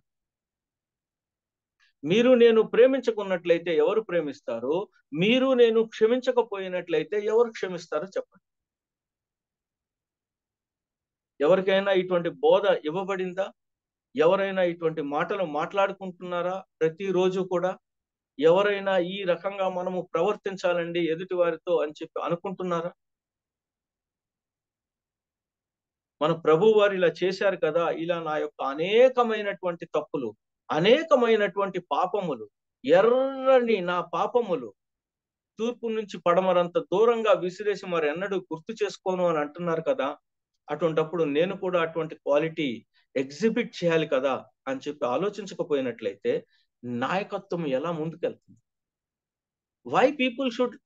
మీరు నేను ప్రేమించుకున్నట్లయితే ఎవరు ప్రేమిస్తారు? మీరు నేను క్షమించకపోయినట్లయితే ఎవరు క్షమిస్తారో చెప్పండి. ఎవరికైనా ఇటువంటి బోధ ఇవ్వబడిందా? ఎవరైనా ఇటువంటి మాటలు మాట్లాడుకుంటున్నారా ప్రతిరోజు కూడా? ఎవరైనా ఈ రకంగా మనము ప్రవర్తించాలండి ఎదుటి వారితో అని చెప్పి అనుకుంటున్నారా? మన ప్రభు వారు ఇలా చేశారు కదా, ఇలా నా యొక్క అనేకమైనటువంటి తప్పులు, అనేకమైనటువంటి పాపములు, ఎర్రని నా పాపములు తూర్పు నుంచి పడమరంత దూరంగా విసిరేసి మరి ఎన్నడూ గుర్తు చేసుకోను అని అంటున్నారు కదా. అటువంటప్పుడు నేను కూడా అటువంటి క్వాలిటీ ఎగ్జిబిట్ చేయాలి కదా అని చెప్పి ఆలోచించకపోయినట్లయితే నాయకత్వం ఎలా ముందుకెళ్తుంది? Why people should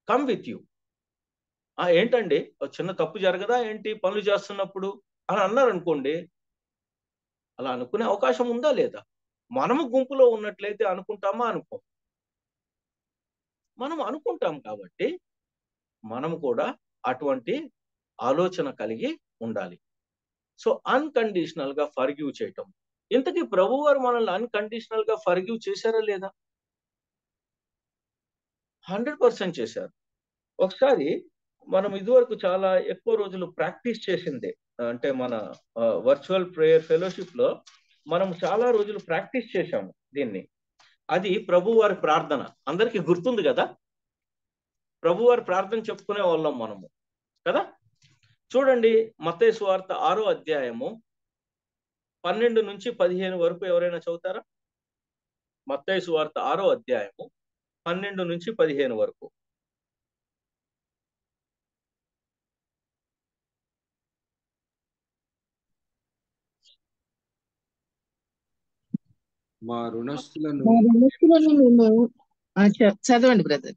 come with you? ఏంటండి చిన్న తప్పు జరగదా ఏంటి పనులు చేస్తున్నప్పుడు అని అన్నారు అనుకోండి, అలా అనుకునే అవకాశం ఉందా లేదా? మనము గుంపులో ఉన్నట్లయితే అనుకుంటామా? అనుకో. మనం అనుకుంటాం కాబట్టి మనము కూడా అటువంటి ఆలోచన కలిగి ఉండాలి. సో అన్కండిషనల్ గా ఫర్గివ్ చేయటం. ఇంతకీ ప్రభు వారు మనల్ని అన్కండిషనల్ గా ఫర్గివ్ చేశారా లేదా? 100% చేశారు. ఒకసారి మనం ఇదివరకు చాలా ఎక్కువ రోజులు ప్రాక్టీస్ చేసిందే, అంటే మన వర్చువల్ ప్రేయర్ ఫెలోషిప్ లో మనం చాలా రోజులు ప్రాక్టీస్ చేశాము దీన్ని. అది ప్రభు వారి ప్రార్థన. అందరికీ గుర్తుంది కదా? ప్రభు వారి ప్రార్థన చెప్పుకునే వాళ్ళం మనము కదా. చూడండి, మత్తయి సువార్త 6వ అధ్యాయము 12 నుంచి 15 వరకు ఎవరైనా చదువుతారా? మత్తయి సువార్త 6వ అధ్యాయము 12 నుంచి 15 వరకు. మా రుణస్థులను మేము చదవండి బ్రదర్.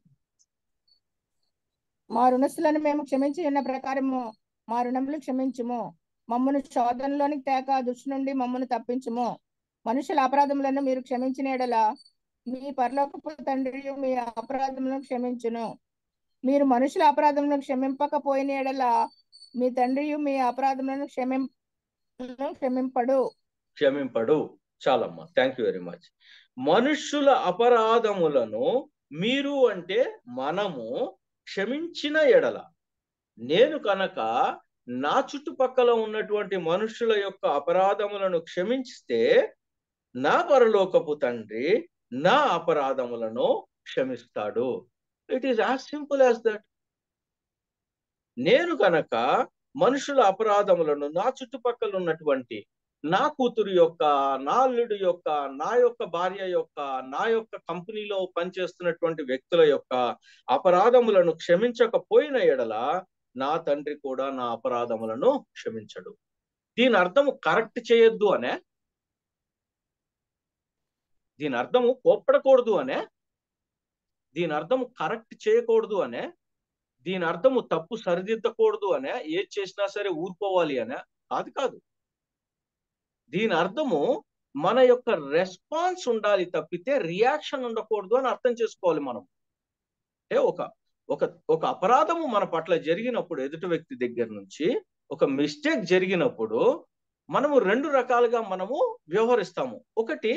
మా రుణస్థులను మేము క్షమించి ఉన్న ప్రకారము మా రుణములు క్షమించుము. మమ్మను శోధనలోనికి తేక దుష్టు నుండి మమ్మను తప్పించుము. మనుషుల అపరాధములను మీరు క్షమించిన యెడల మీ పరలోకపు తండ్రి మీ అపరాధములను క్షమించును. మీరు మనుషుల అపరాధములను క్షమింపకపోయిన యెడల మీ తండ్రి మీ అపరాధములను క్షమింపడు. చాలమ్మా, థ్యాంక్ యూ వెరీ మచ్. మనుషుల అపరాధములను మీరు అంటే మనము క్షమించిన ఎడల, నేను కనుక నా చుట్టుపక్కల ఉన్నటువంటి మనుషుల యొక్క అపరాధములను క్షమించితే నా పరలోకపు తండ్రి నా అపరాధములను క్షమిస్తాడు. It is as simple as that. నేను కనుక మనుషుల అపరాధములను, నా చుట్టుపక్కల ఉన్నటువంటి నా కూతురు యొక్క, నా అల్లుడు యొక్క, నా యొక్క భార్య యొక్క, నా యొక్క కంపెనీలో పనిచేస్తున్నటువంటి వ్యక్తుల యొక్క అపరాధములను క్షమించకపోయిన ఎడల నా తండ్రి కూడా నా అపరాధములను క్షమించడు. దీని అర్థము కరెక్ట్ చేయొద్దు అనే, దీని అర్థము కోప్పడకూడదు అనే, దీని అర్థము కరెక్ట్ చేయకూడదు అనే, దీని అర్థము తప్పు సరిదిద్దకూడదు అనే, ఏది చేసినా సరే ఊరుకోవాలి అనే కాదు. దీని అర్థము మన యొక్క రెస్పాన్స్ ఉండాలి తప్పితే రియాక్షన్ ఉండకూడదు అని అర్థం చేసుకోవాలి మనం. అంటే ఒక అపరాధము మన పట్ల జరిగినప్పుడు, ఎదుటి వ్యక్తి దగ్గర నుంచి ఒక మిస్టేక్ జరిగినప్పుడు మనము 2 రకాలుగా మనము వ్యవహరిస్తాము. ఒకటి,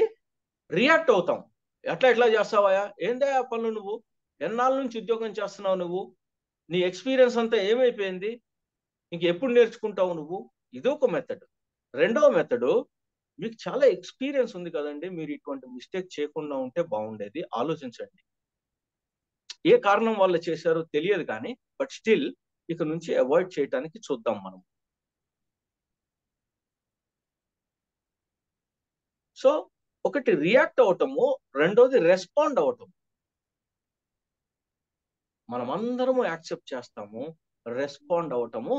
రియాక్ట్ అవుతాం. ఎట్లా చేస్తావా, ఏందా ఆ పనులు, నువ్వు ఎన్నాళ్ళ నుంచి ఉద్యోగం చేస్తున్నావు, నువ్వు నీ ఎక్స్పీరియన్స్ అంతా ఏమైపోయింది, ఇంక ఎప్పుడు నేర్చుకుంటావు నువ్వు. ఇదొక మెథడ్. రెండవ మెథడు, మీకు చాలా ఎక్స్పీరియన్స్ ఉంది కదండి, మీరు ఇటువంటి మిస్టేక్ చేయకుండా ఉంటే బాగుండేది, ఆలోచించండి. ఏ కారణం వల్ల చేశారో తెలియదు కానీ బట్ స్టిల్ ఇక నుంచి అవాయిడ్ చేయడానికి చూద్దాం మనం. సో ఒకటి రియాక్ట్ అవటము, రెండోది రెస్పాండ్ అవటం. మనం అందరము యాక్సెప్ట్ చేస్తాము, రెస్పాండ్ అవటము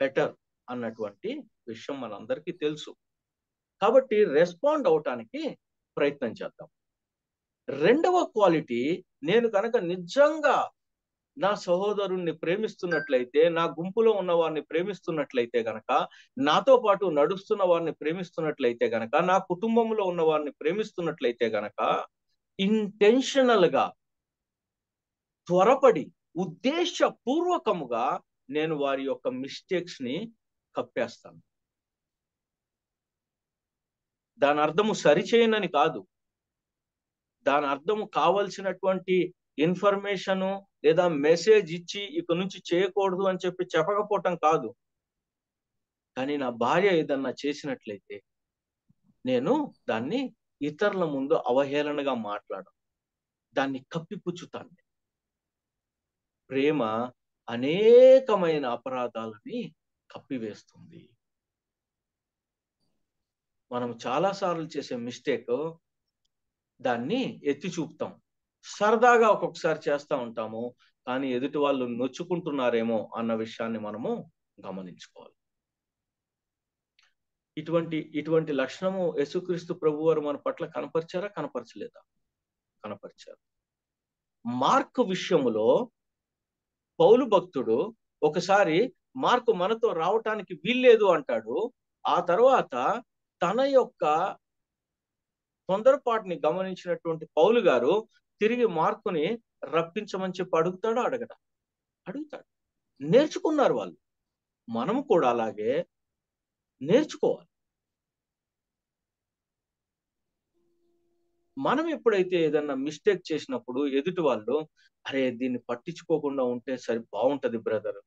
బెటర్ అన్నటువంటి విషయం మనందరికీ తెలుసు. కాబట్టి రెస్పాండ్ అవటానికి ప్రయత్నం చేద్దాం. రెండవ క్వాలిటీ, నేను కనుక నిజంగా నా సహోదరుణ్ణి ప్రేమిస్తున్నట్లయితే, నా గుంపులో ఉన్న వారిని ప్రేమిస్తున్నట్లయితే గనక, నాతో పాటు నడుస్తున్న వారిని ప్రేమిస్తున్నట్లయితే గనక, నా కుటుంబంలో ఉన్న వారిని ప్రేమిస్తున్నట్లయితే గనక, ఇంటెన్షనల్ గా, త్వరపడి, ఉద్దేశపూర్వకముగా నేను వారి యొక్క మిస్టేక్స్ ని కప్పేస్తాను. దాని అర్థము సరిచేయనని కాదు. దాని అర్థము కావలసినటువంటి ఇన్ఫర్మేషన్ లేదా మెసేజ్ ఇచ్చి ఇక నుంచి చేయకూడదు అని చెప్పి చెప్పకపోవటం కాదు. కానీ నా భార్య ఏదన్నా చేసినట్లయితే నేను దాన్ని ఇతరుల ముందు అవహేళనగా మాట్లాడను, దాన్ని కప్పిపుచ్చుతాను. ప్రేమ అనేకమైన అపరాధాలని కప్పివేస్తుంది. మనం చాలాసార్లు చేసే మిస్టేక్, దాన్ని ఎత్తి చూపుతాం. సరదాగా ఒక్కొక్కసారి చేస్తూ ఉంటాము, కానీ ఎదుటి వాళ్ళు నొచ్చుకుంటున్నారేమో అన్న విషయాన్ని మనము గమనించుకోవాలి. ఇటువంటి లక్షణము యేసుక్రీస్తు ప్రభు వారు మన పట్ల కనపరిచారా, కనపరచలేదా? కనపరిచారు. మార్కు విషయములో పౌలు భక్తుడు ఒకసారి మార్కు మనతో రావటానికి వీల్లేదు అంటాడు. ఆ తర్వాత తన యొక్క తొందరపాటుని గమనించినటువంటి పౌలు గారు తిరిగి మార్కుని రప్పించమని చెప్పి అడుగుతాడు, అడుగుతాడు. నేర్చుకున్నారు వాళ్ళు. మనము కూడా అలాగే నేర్చుకోవాలి. మనం ఎప్పుడైతే ఏదన్నా మిస్టేక్ చేసినప్పుడు ఎదుటి వాళ్ళు, అరే దీన్ని పట్టించుకోకుండా ఉంటే సరి బాగుంటది బ్రదర్,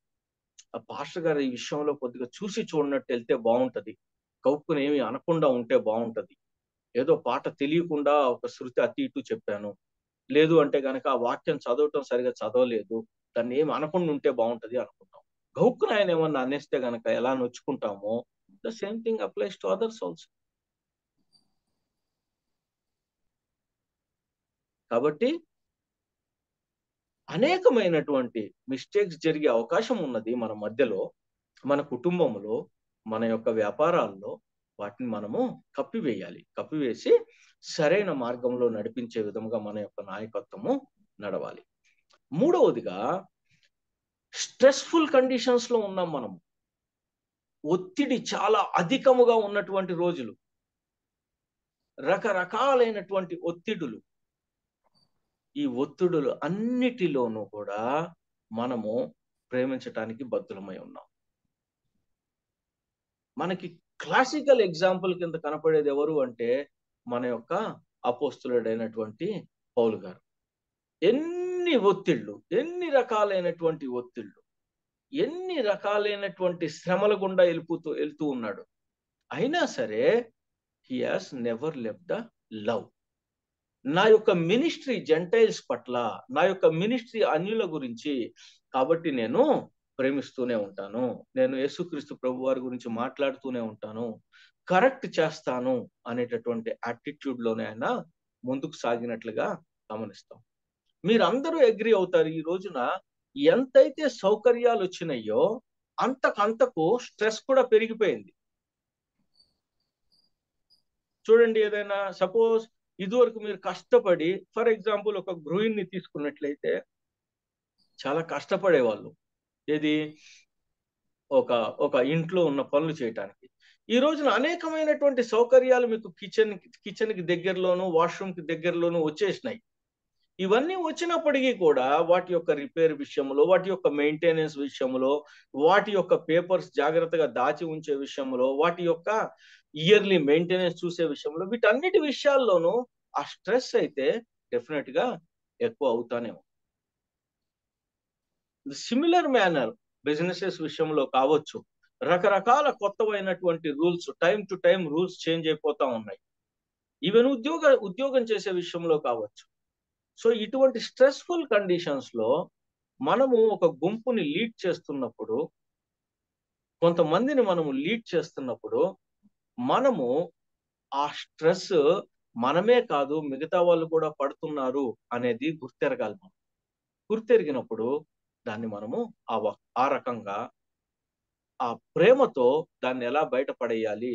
ఆ పాస్టర్ గారు ఈ విషయంలో కొద్దిగా చూసి చూడనట్టు వెళ్తే బాగుంటది, కౌక్కుని ఏమి అనకుండా ఉంటే బాగుంటది, ఏదో పాట తెలియకుండా ఒక శృతి అతి ఇటు చెప్పాను, లేదు అంటే గనక ఆ వాక్యం చదవటం సరిగా చదవలేదు, దాన్ని ఏమి అనకుండా ఉంటే బాగుంటది అనుకుంటాం. గౌక్కున ఆయన ఏమన్నా అనేస్తే గనక ఎలా నొచ్చుకుంటామో, the same thing applies to others also. కాబట్టి అనేకమైనటువంటి మిస్టేక్స్ జరిగే అవకాశం ఉన్నది మన మధ్యలో, మన కుటుంబంలో, మన యొక్క వ్యాపారాల్లో. వాటిని మనము కప్పివేయాలి. కప్పివేసి సరైన మార్గంలో నడిపించే విధంగా మన యొక్క నాయకత్వము నడవాలి. మూడవదిగా, స్ట్రెస్ఫుల్ కండిషన్స్ లో ఉన్నాం మనము. ఒత్తిడి చాలా అధికముగా ఉన్నటువంటి రోజులు, రకరకాలైనటువంటి ఒత్తిడులు. ఈ ఒత్తిడులు అన్నిటిలోనూ కూడా మనము ప్రేమించటానికి బద్ధులమై ఉన్నాం. మనకి క్లాసికల్ ఎగ్జాంపుల్ కింద కనపడేది ఎవరు అంటే మన యొక్క అపోస్తులుడైనటువంటి పౌలు గారు. ఎన్ని ఒత్తిళ్ళు, ఎన్ని రకాలైనటువంటి ఒత్తిళ్ళు, ఎన్ని రకాలైనటువంటి శ్రమల గుండా వెళ్తూ ఉన్నాడు. అయినా సరే he has never left the love. నా యొక్క మినిస్ట్రీ జెంటైల్స్ పట్ల, నా యొక్క మినిస్ట్రీ అన్యుల గురించి, కాబట్టి నేను ప్రేమిస్తూనే ఉంటాను, నేను యేసుక్రీస్తు ప్రభు వారి గురించి మాట్లాడుతూనే ఉంటాను, కరెక్ట్ చేస్తాను అనేటటువంటి యాటిట్యూడ్ లోనే ఆయన ముందుకు సాగినట్లుగా గమనిస్తాం. మీరందరూ అగ్రి అవుతారు, ఈ రోజున ఎంతైతే సౌకర్యాలు వచ్చినాయో అంతకంతకు స్ట్రెస్ కూడా పెరిగిపోయింది. చూడండి, ఏదైనా సపోజ్ ఇదివరకు మీరు కష్టపడి, ఫర్ ఎగ్జాంపుల్ ఒక గృహిణిని తీసుకున్నట్లయితే చాలా కష్టపడేవాళ్ళు, ఏది ఒక ఇంట్లో ఉన్న పనులు చేయటానికి. ఈ రోజున అనేకమైనటువంటి సౌకర్యాలు మీకు కిచెన్ కి దగ్గరలోను, వాష్రూమ్ కి దగ్గరలోను వచ్చేసినాయి. ఇవన్నీ వచ్చినప్పటికీ కూడా వాటి యొక్క రిపేర్ విషయంలో, వాటి యొక్క మెయింటెనెన్స్ విషయంలో, వాటి యొక్క పేపర్స్ జాగ్రత్తగా దాచి ఉంచే విషయంలో, వాటి యొక్క ఇయర్లీ మెయింటెనెన్స్ చూసే విషయంలో, వీటన్నిటి విషయాల్లోనూ ఆ స్ట్రెస్ అయితే డెఫినెట్ గా ఎక్కువ అవుతానే ఉంది. సిమిలర్ మేనర్ బిజినెసెస్ విషయంలో కావచ్చు, రకరకాల కొత్తవైనటువంటి rules, time to time rules change అయిపోతా ఉన్నాయి. ఈవెన్ ఉద్యోగం చేసే విషయంలో కావచ్చు. సో ఇటువంటి స్ట్రెస్ఫుల్ కండిషన్స్ లో మనము ఒక గుంపుని లీడ్ చేస్తున్నప్పుడు, కొంతమందిని మనము లీడ్ చేస్తున్నప్పుడు, మనము ఆ స్ట్రెస్ మనమే కాదు మిగతా వాళ్ళు కూడా పడుతున్నారు అనేది గుర్తెరగాలి. మనం గుర్తెరిగినప్పుడు దాన్ని మనము ఆ రకంగా ఆ ప్రేమతో దాన్ని ఎలా బయటపడేయాలి,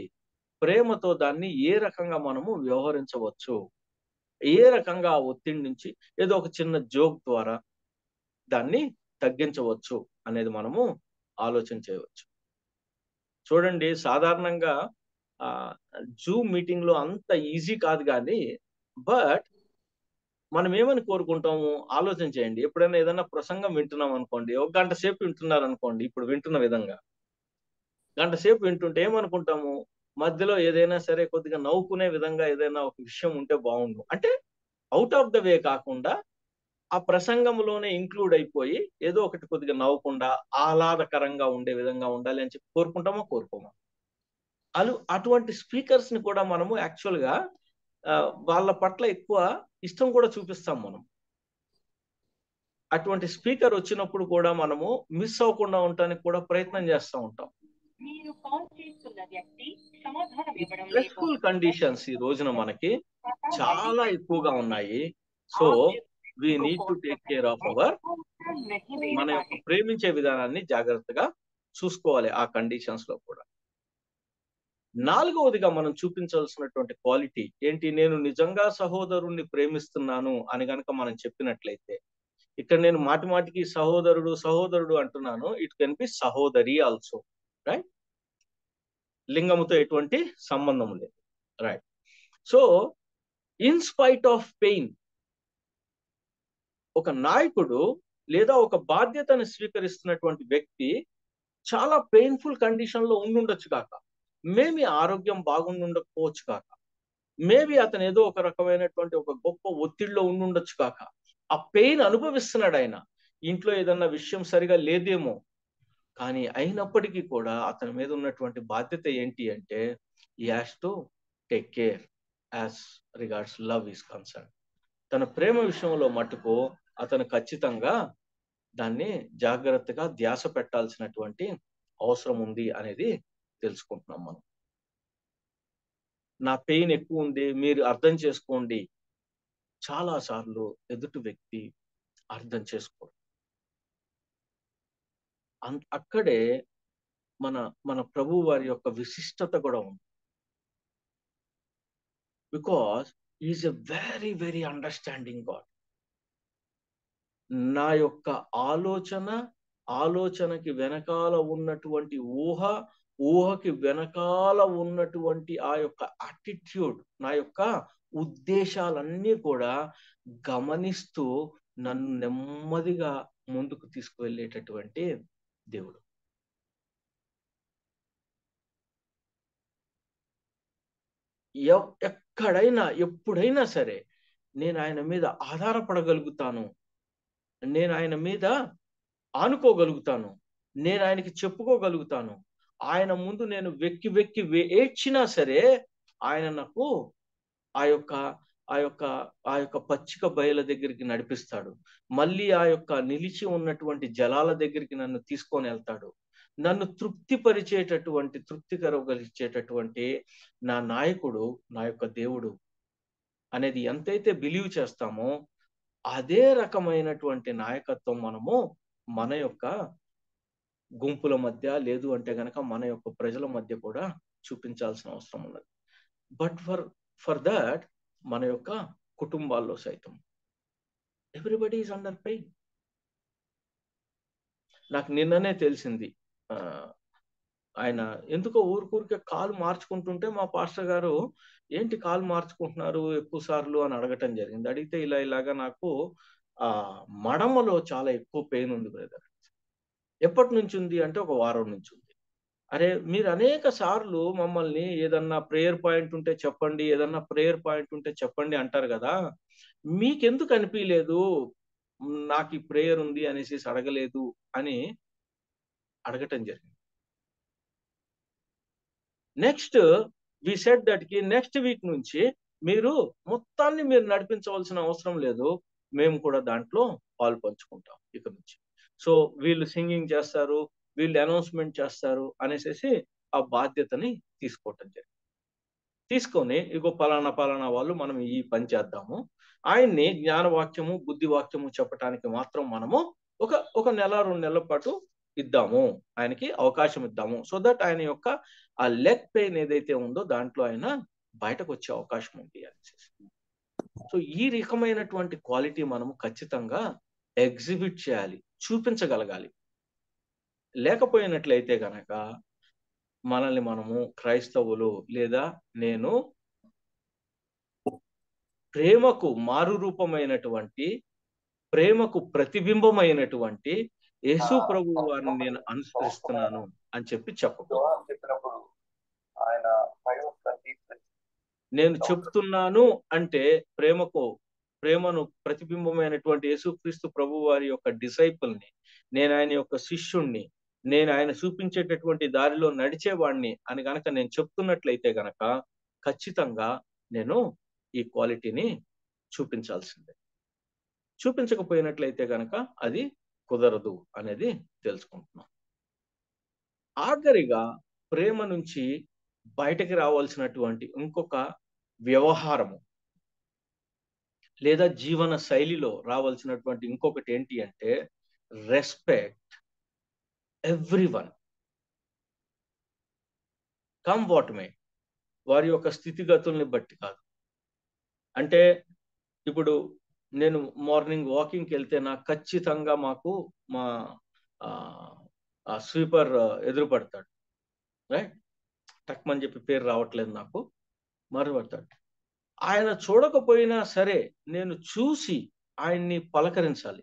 ప్రేమతో దాన్ని ఏ రకంగా మనము వ్యవహరించవచ్చు, ఏ రకంగా ఆ ఒత్తిడి నుంచి ఏదో ఒక చిన్న జోక్ ద్వారా దాన్ని తగ్గించవచ్చు అనేది మనము ఆలోచన చేయవచ్చు. చూడండి, సాధారణంగా జూమ్ మీటింగ్ లో అంత ఈజీ కాదు, కానీ బట్ మనం ఏమని కోరుకుంటాము ఆలోచన చేయండి. ఎప్పుడైనా ఏదైనా ప్రసంగం వింటున్నాం అనుకోండి, ఒక గంట సేపు వింటున్నారు అనుకోండి, ఇప్పుడు వింటున్న విధంగా గంట సేపు వింటుంటే ఏమనుకుంటాము, మధ్యలో ఏదైనా సరే కొద్దిగా నవ్వుకునే విధంగా ఏదైనా ఒక విషయం ఉంటే బాగుండు, అంటే అవుట్ ఆఫ్ ద వే కాకుండా ఆ ప్రసంగంలోనే ఇంక్లూడ్ అయిపోయి ఏదో ఒకటి కొద్దిగా నవ్వకుండా ఆహ్లాదకరంగా ఉండే విధంగా ఉండాలి అని చెప్పి కోరుకుంటామో కోరుకోమా. అటువంటి స్పీకర్స్ ని కూడా మనము యాక్చువల్ గా వాళ్ళ పట్ల ఎక్కువ ఇష్టం కూడా చూపిస్తాం మనం. అటువంటి స్పీకర్ వచ్చినప్పుడు కూడా మనము మిస్ అవ్వకుండా ఉండటానికి కూడా ప్రయత్నం చేస్తూ ఉంటాం. స్ట్రెస్ఫుల్ కండిషన్స్ ఈ రోజున మనకి చాలా ఎక్కువగా ఉన్నాయి. So we need to take care of our, మన యొక్క ప్రేమించే విధానాన్ని జాగ్రత్తగా చూసుకోవాలి ఆ కండిషన్స్ లో కూడా. నాలుగవదిగా మనం చూపించాల్సినటువంటి క్వాలిటీ ఏంటి? నేను నిజంగా సహోదరుణ్ణి ప్రేమిస్తున్నాను అని గనక మనం చెప్పినట్లయితే, ఇక్కడ నేను మాటి మాటికి సహోదరుడు సహోదరుడు అంటున్నాను, ఇట్ కెన్ బి సహోదరి ఆల్సో, రైట్? లింగముతో ఎటువంటి సంబంధం లేదు, right? So in spite of pain, ఒక నాయకుడు లేదా ఒక బాధ్యతను స్వీకరిస్తున్నటువంటి వ్యక్తి చాలా పెయిన్ఫుల్ కండిషన్ లో ఉండుండొచ్చు కాక, మేబీ ఆరోగ్యం బాగుండకపోవచ్చు కాక, మేబీ అతను ఏదో ఒక రకమైనటువంటి ఒక గొప్ప ఒత్తిడిలో ఉండుండొచ్చు కాక, ఆ పెయిన్ అనుభవిస్తున్నాడు ఆయన. ఇంట్లో ఏదన్నా విషయం సరిగా లేదేమో, కానీ అయినప్పటికీ కూడా అతని మీద ఉన్నటువంటి బాధ్యత ఏంటి అంటే, he has to take care as regards love is concerned. తన ప్రేమ విషయంలో మటుకు అతను ఖచ్చితంగా దాన్ని జాగ్రత్తగా ధ్యాస పెట్టాల్సినటువంటి అవసరం ఉంది అనేది తెలుసుకుంటున్నాం మనం. నా పెయిన్ ఎక్కువ ఉంది, మీరు అర్థం చేసుకోండి. చాలా సార్లు ఎదుటి వ్యక్తి అర్థం చేసుకోడు. అక్కడే మన ప్రభు వారి యొక్క విశిష్టత కూడా ఉంది. Because is a very very understanding God. నా యొక్క ఆలోచనకి వెనకాల ఉన్నటువంటి ఊహకి వెనకాల ఉన్నటువంటి ఆ యొక్క యాటిట్యూడ్, నా యొక్క ఉద్దేశాలన్నీ కూడా గమనిస్తూ నన్ను నెమ్మదిగా ముందుకు తీసుకువెళ్ళేటటువంటి దేవుడు. ఎక్కడైనా ఎప్పుడైనా సరే నేను ఆయన మీద ఆధారపడగలుగుతాను, నేను ఆయన మీద ఆనుకోగలుగుతాను, నేను ఆయనకి చెప్పుకోగలుగుతాను. ఆయన ముందు నేను వెక్కి వెక్కి ఏడ్చినా సరే ఆయన నాకు ఆ యొక్క పచ్చిక బయల దగ్గరికి నడిపిస్తాడు. మళ్ళీ ఆ యొక్క నిలిచి ఉన్నటువంటి జలాల దగ్గరికి నన్ను తీసుకొని వెళ్తాడు. నన్ను తృప్తికరగలిచేటటువంటి నా నాయకుడు, నా యొక్క దేవుడు అనేది ఎంతైతే బిలీవ్ చేస్తామో అదే రకమైనటువంటి నాయకత్వం మనము మన యొక్క గుంపుల మధ్య, లేదు అంటే గనక మన యొక్క ప్రజల మధ్య కూడా చూపించాల్సిన అవసరం ఉన్నది. బట్ ఫర్ దట్ మన యొక్క కుటుంబాల్లో సైతం ఎవ్రీబడి ఈజ్ అండర్ పెయిన్. నాకు నిన్ననే తెలిసింది, ఆయన ఎందుకో ఊరికే కాలు మార్చుకుంటుంటే మా పాస్టర్ గారు ఏంటి కాలు మార్చుకుంటున్నారు ఎక్కువ సార్లు అని అడగటం జరిగింది. అడిగితే ఇలాగా నాకు మడమలో చాలా ఎక్కువ పెయిన్ ఉంది బ్రదర్. ఎప్పటి నుంచి ఉంది అంటే ఒక వారం నుంచి ఉంది. అరే మీరు అనేక సార్లు మమ్మల్ని ఏదన్నా ప్రేయర్ పాయింట్ ఉంటే చెప్పండి, ఏదన్నా ప్రేయర్ పాయింట్ ఉంటే చెప్పండి అంటారు కదా, మీకెందుకు అనిపించలేదు నాకు ఈ ప్రేయర్ ఉంది అనేసి అడగలేదు అని అడగటం జరిగింది. నెక్స్ట్ వి సెడ్ దట్ కి నెక్స్ట్ వీక్ నుంచి మీరు మొత్తాన్ని మీరు నడిపించవలసిన అవసరం లేదు, మేము కూడా దాంట్లో పాలు పంచుకుంటాం ఇక నుంచి. సో వీళ్ళు సింగింగ్ చేస్తారు, వీళ్ళు అనౌన్స్మెంట్ చేస్తారు అనేసి ఆ బాధ్యతని తీసుకోవటం జరిగింది. తీసుకొని ఇగో పలానా వాళ్ళు మనం ఈ పని చేద్దాము, ఆయన్ని జ్ఞానవాక్యము బుద్ధివాక్యము చెప్పటానికి మాత్రం మనము ఒక నెల 2 నెలల పాటు ఇద్దాము, ఆయనకి అవకాశం ఇద్దాము. సో దట్ ఆయన యొక్క ఆ లెగ్ పెయిన్ ఏదైతే ఉందో దాంట్లో ఆయన బయటకు వచ్చే అవకాశం ఉంది అనేసి. సో ఈ రకమైనటువంటి క్వాలిటీ మనము ఖచ్చితంగా ఎగ్జిబిట్ చేయాలి చూపించగలగాలి. లేకపోయినట్లయితే గనక మనల్ని మనము క్రైస్తవులు లేదా నేను ప్రేమకు మారు రూపమైనటువంటి, ప్రేమకు ప్రతిబింబమైనటువంటి యేసు ప్రభు వారిని నేను అనుసరిస్తున్నాను అని చెప్పినప్పుడు నేను చెప్తున్నాను అంటే ప్రేమను ప్రతిబింబమైనటువంటి యేసుక్రీస్తు ప్రభు వారి యొక్క డిసైపుల్ని, నేను ఆయన యొక్క శిష్యుణ్ణి, నేను ఆయన చూపించేటటువంటి దారిలో నడిచేవాడిని అని గనక నేను చెప్తున్నట్లయితే గనక ఖచ్చితంగా నేను ఈ క్వాలిటీని చూపించాల్సిందే. చూపించకపోయినట్లయితే గనక అది కుదరదు అనేది తెలుసుకుంటున్నాం. ఆఖరిగా ప్రేమ నుంచి బయటకి రావాల్సినటువంటి ఇంకొక వ్యవహారము లేదా జీవన శైలిలో రావాల్సినటువంటి ఇంకొకటి ఏంటి అంటే respect everyone, come what may. వారి యొక్క స్థితిగతుల్ని బట్టి కాదు. అంటే ఇప్పుడు నేను మార్నింగ్ వాకింగ్కి వెళ్తే నాకు ఖచ్చితంగా మా స్వీపర్ ఎదురుపడతాడు, రైట్? టక్మని చెప్పి పేరు రావట్లేదు నాకు, మరుపడతాడు. ఆయన చూడకపోయినా సరే నేను చూసి ఆయన్ని పలకరించాలి,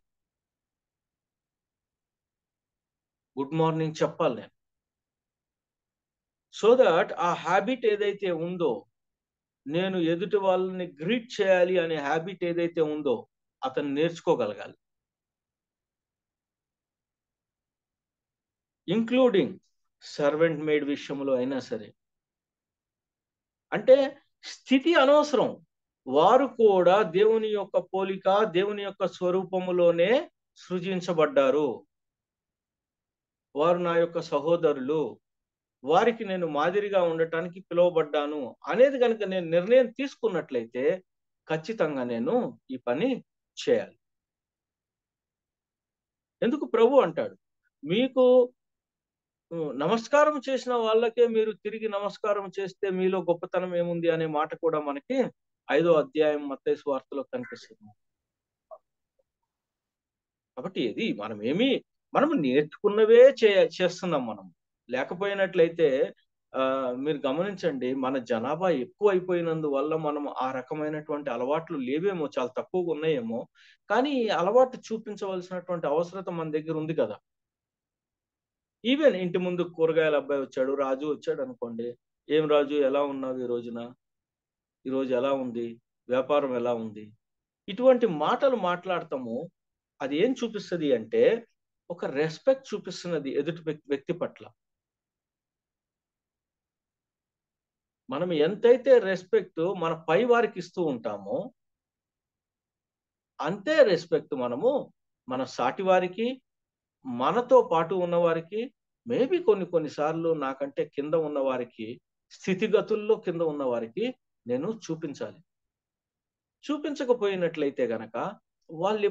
గుడ్ మార్నింగ్ చెప్పాలి నేను. సో దట్ ఆ హ్యాబిట్ ఏదైతే ఉందో, నేను ఎదుటి వాళ్ళని గ్రీట్ చేయాలి అనే హ్యాబిట్ ఏదైతే ఉందో అతను నేర్చుకోగలగాలి. ఇంక్లూడింగ్ సర్వెంట్ మేడ్ విషయంలో అయినా సరే. అంటే స్థితి అనవసరం, వారు కూడా దేవుని యొక్క పోలిక, దేవుని యొక్క స్వరూపములోనే సృజించబడ్డారు, వారు నా యొక్క సహోదరులు, వారికి నేను మాదిరిగా ఉండటానికి పిలువబడ్డాను అనేది కనుక నేను నిర్ణయం తీసుకున్నట్లయితే ఖచ్చితంగా నేను ఈ పని చేయాలి. ఎందుకు ప్రభు అంటాడు, మీకు నమస్కారం చేసిన వాళ్ళకే మీరు తిరిగి నమస్కారం చేస్తే మీలో గొప్పతనం ఏముంది అనే మాట కూడా మనకి 5వ అధ్యాయం మత్తయి సువార్తలో కనిపిస్తుంది. కాబట్టి ఇది మనం నేర్చుకున్నవే చేస్తున్నాం. మనం లేకపోయినట్లయితే మీరు గమనించండి, మన జనాభా ఎక్కువ అయిపోయినందువల్ల మనం ఆ రకమైనటువంటి అలవాట్లు లేవేమో, చాలా తక్కువగా ఉన్నాయేమో, కానీ అలవాటు చూపించవలసినటువంటి అవసరత మన దగ్గర ఉంది కదా. ఈవెన్ ఇంటి ముందు కూరగాయల అబ్బాయి వచ్చాడు, రాజు వచ్చాడు అనుకోండి, ఏం రాజు ఎలా ఉన్నావు ఈరోజు ఎలా ఉంది, వ్యాపారం ఎలా ఉంది, ఇటువంటి మాటలు మాట్లాడతాము. అది ఏం చూపిస్తుంది అంటే ఒక రెస్పెక్ట్ చూపిస్తున్నది ఎదుటి వ్యక్తి పట్ల. మనం ఎంతైతే రెస్పెక్ట్ మన పై వారికి ఇస్తూ ఉంటామో అంతే రెస్పెక్ట్ మనము మన సాటి వారికి, మనతో పాటు ఉన్నవారికి, మేబీ కొన్నిసార్లు నాకంటే కింద ఉన్న వారికి, స్థితిగతుల్లో కింద ఉన్న వారికి నేను చూపించాలి. చూపించకపోయినట్లయితే గనక వాళ్ళు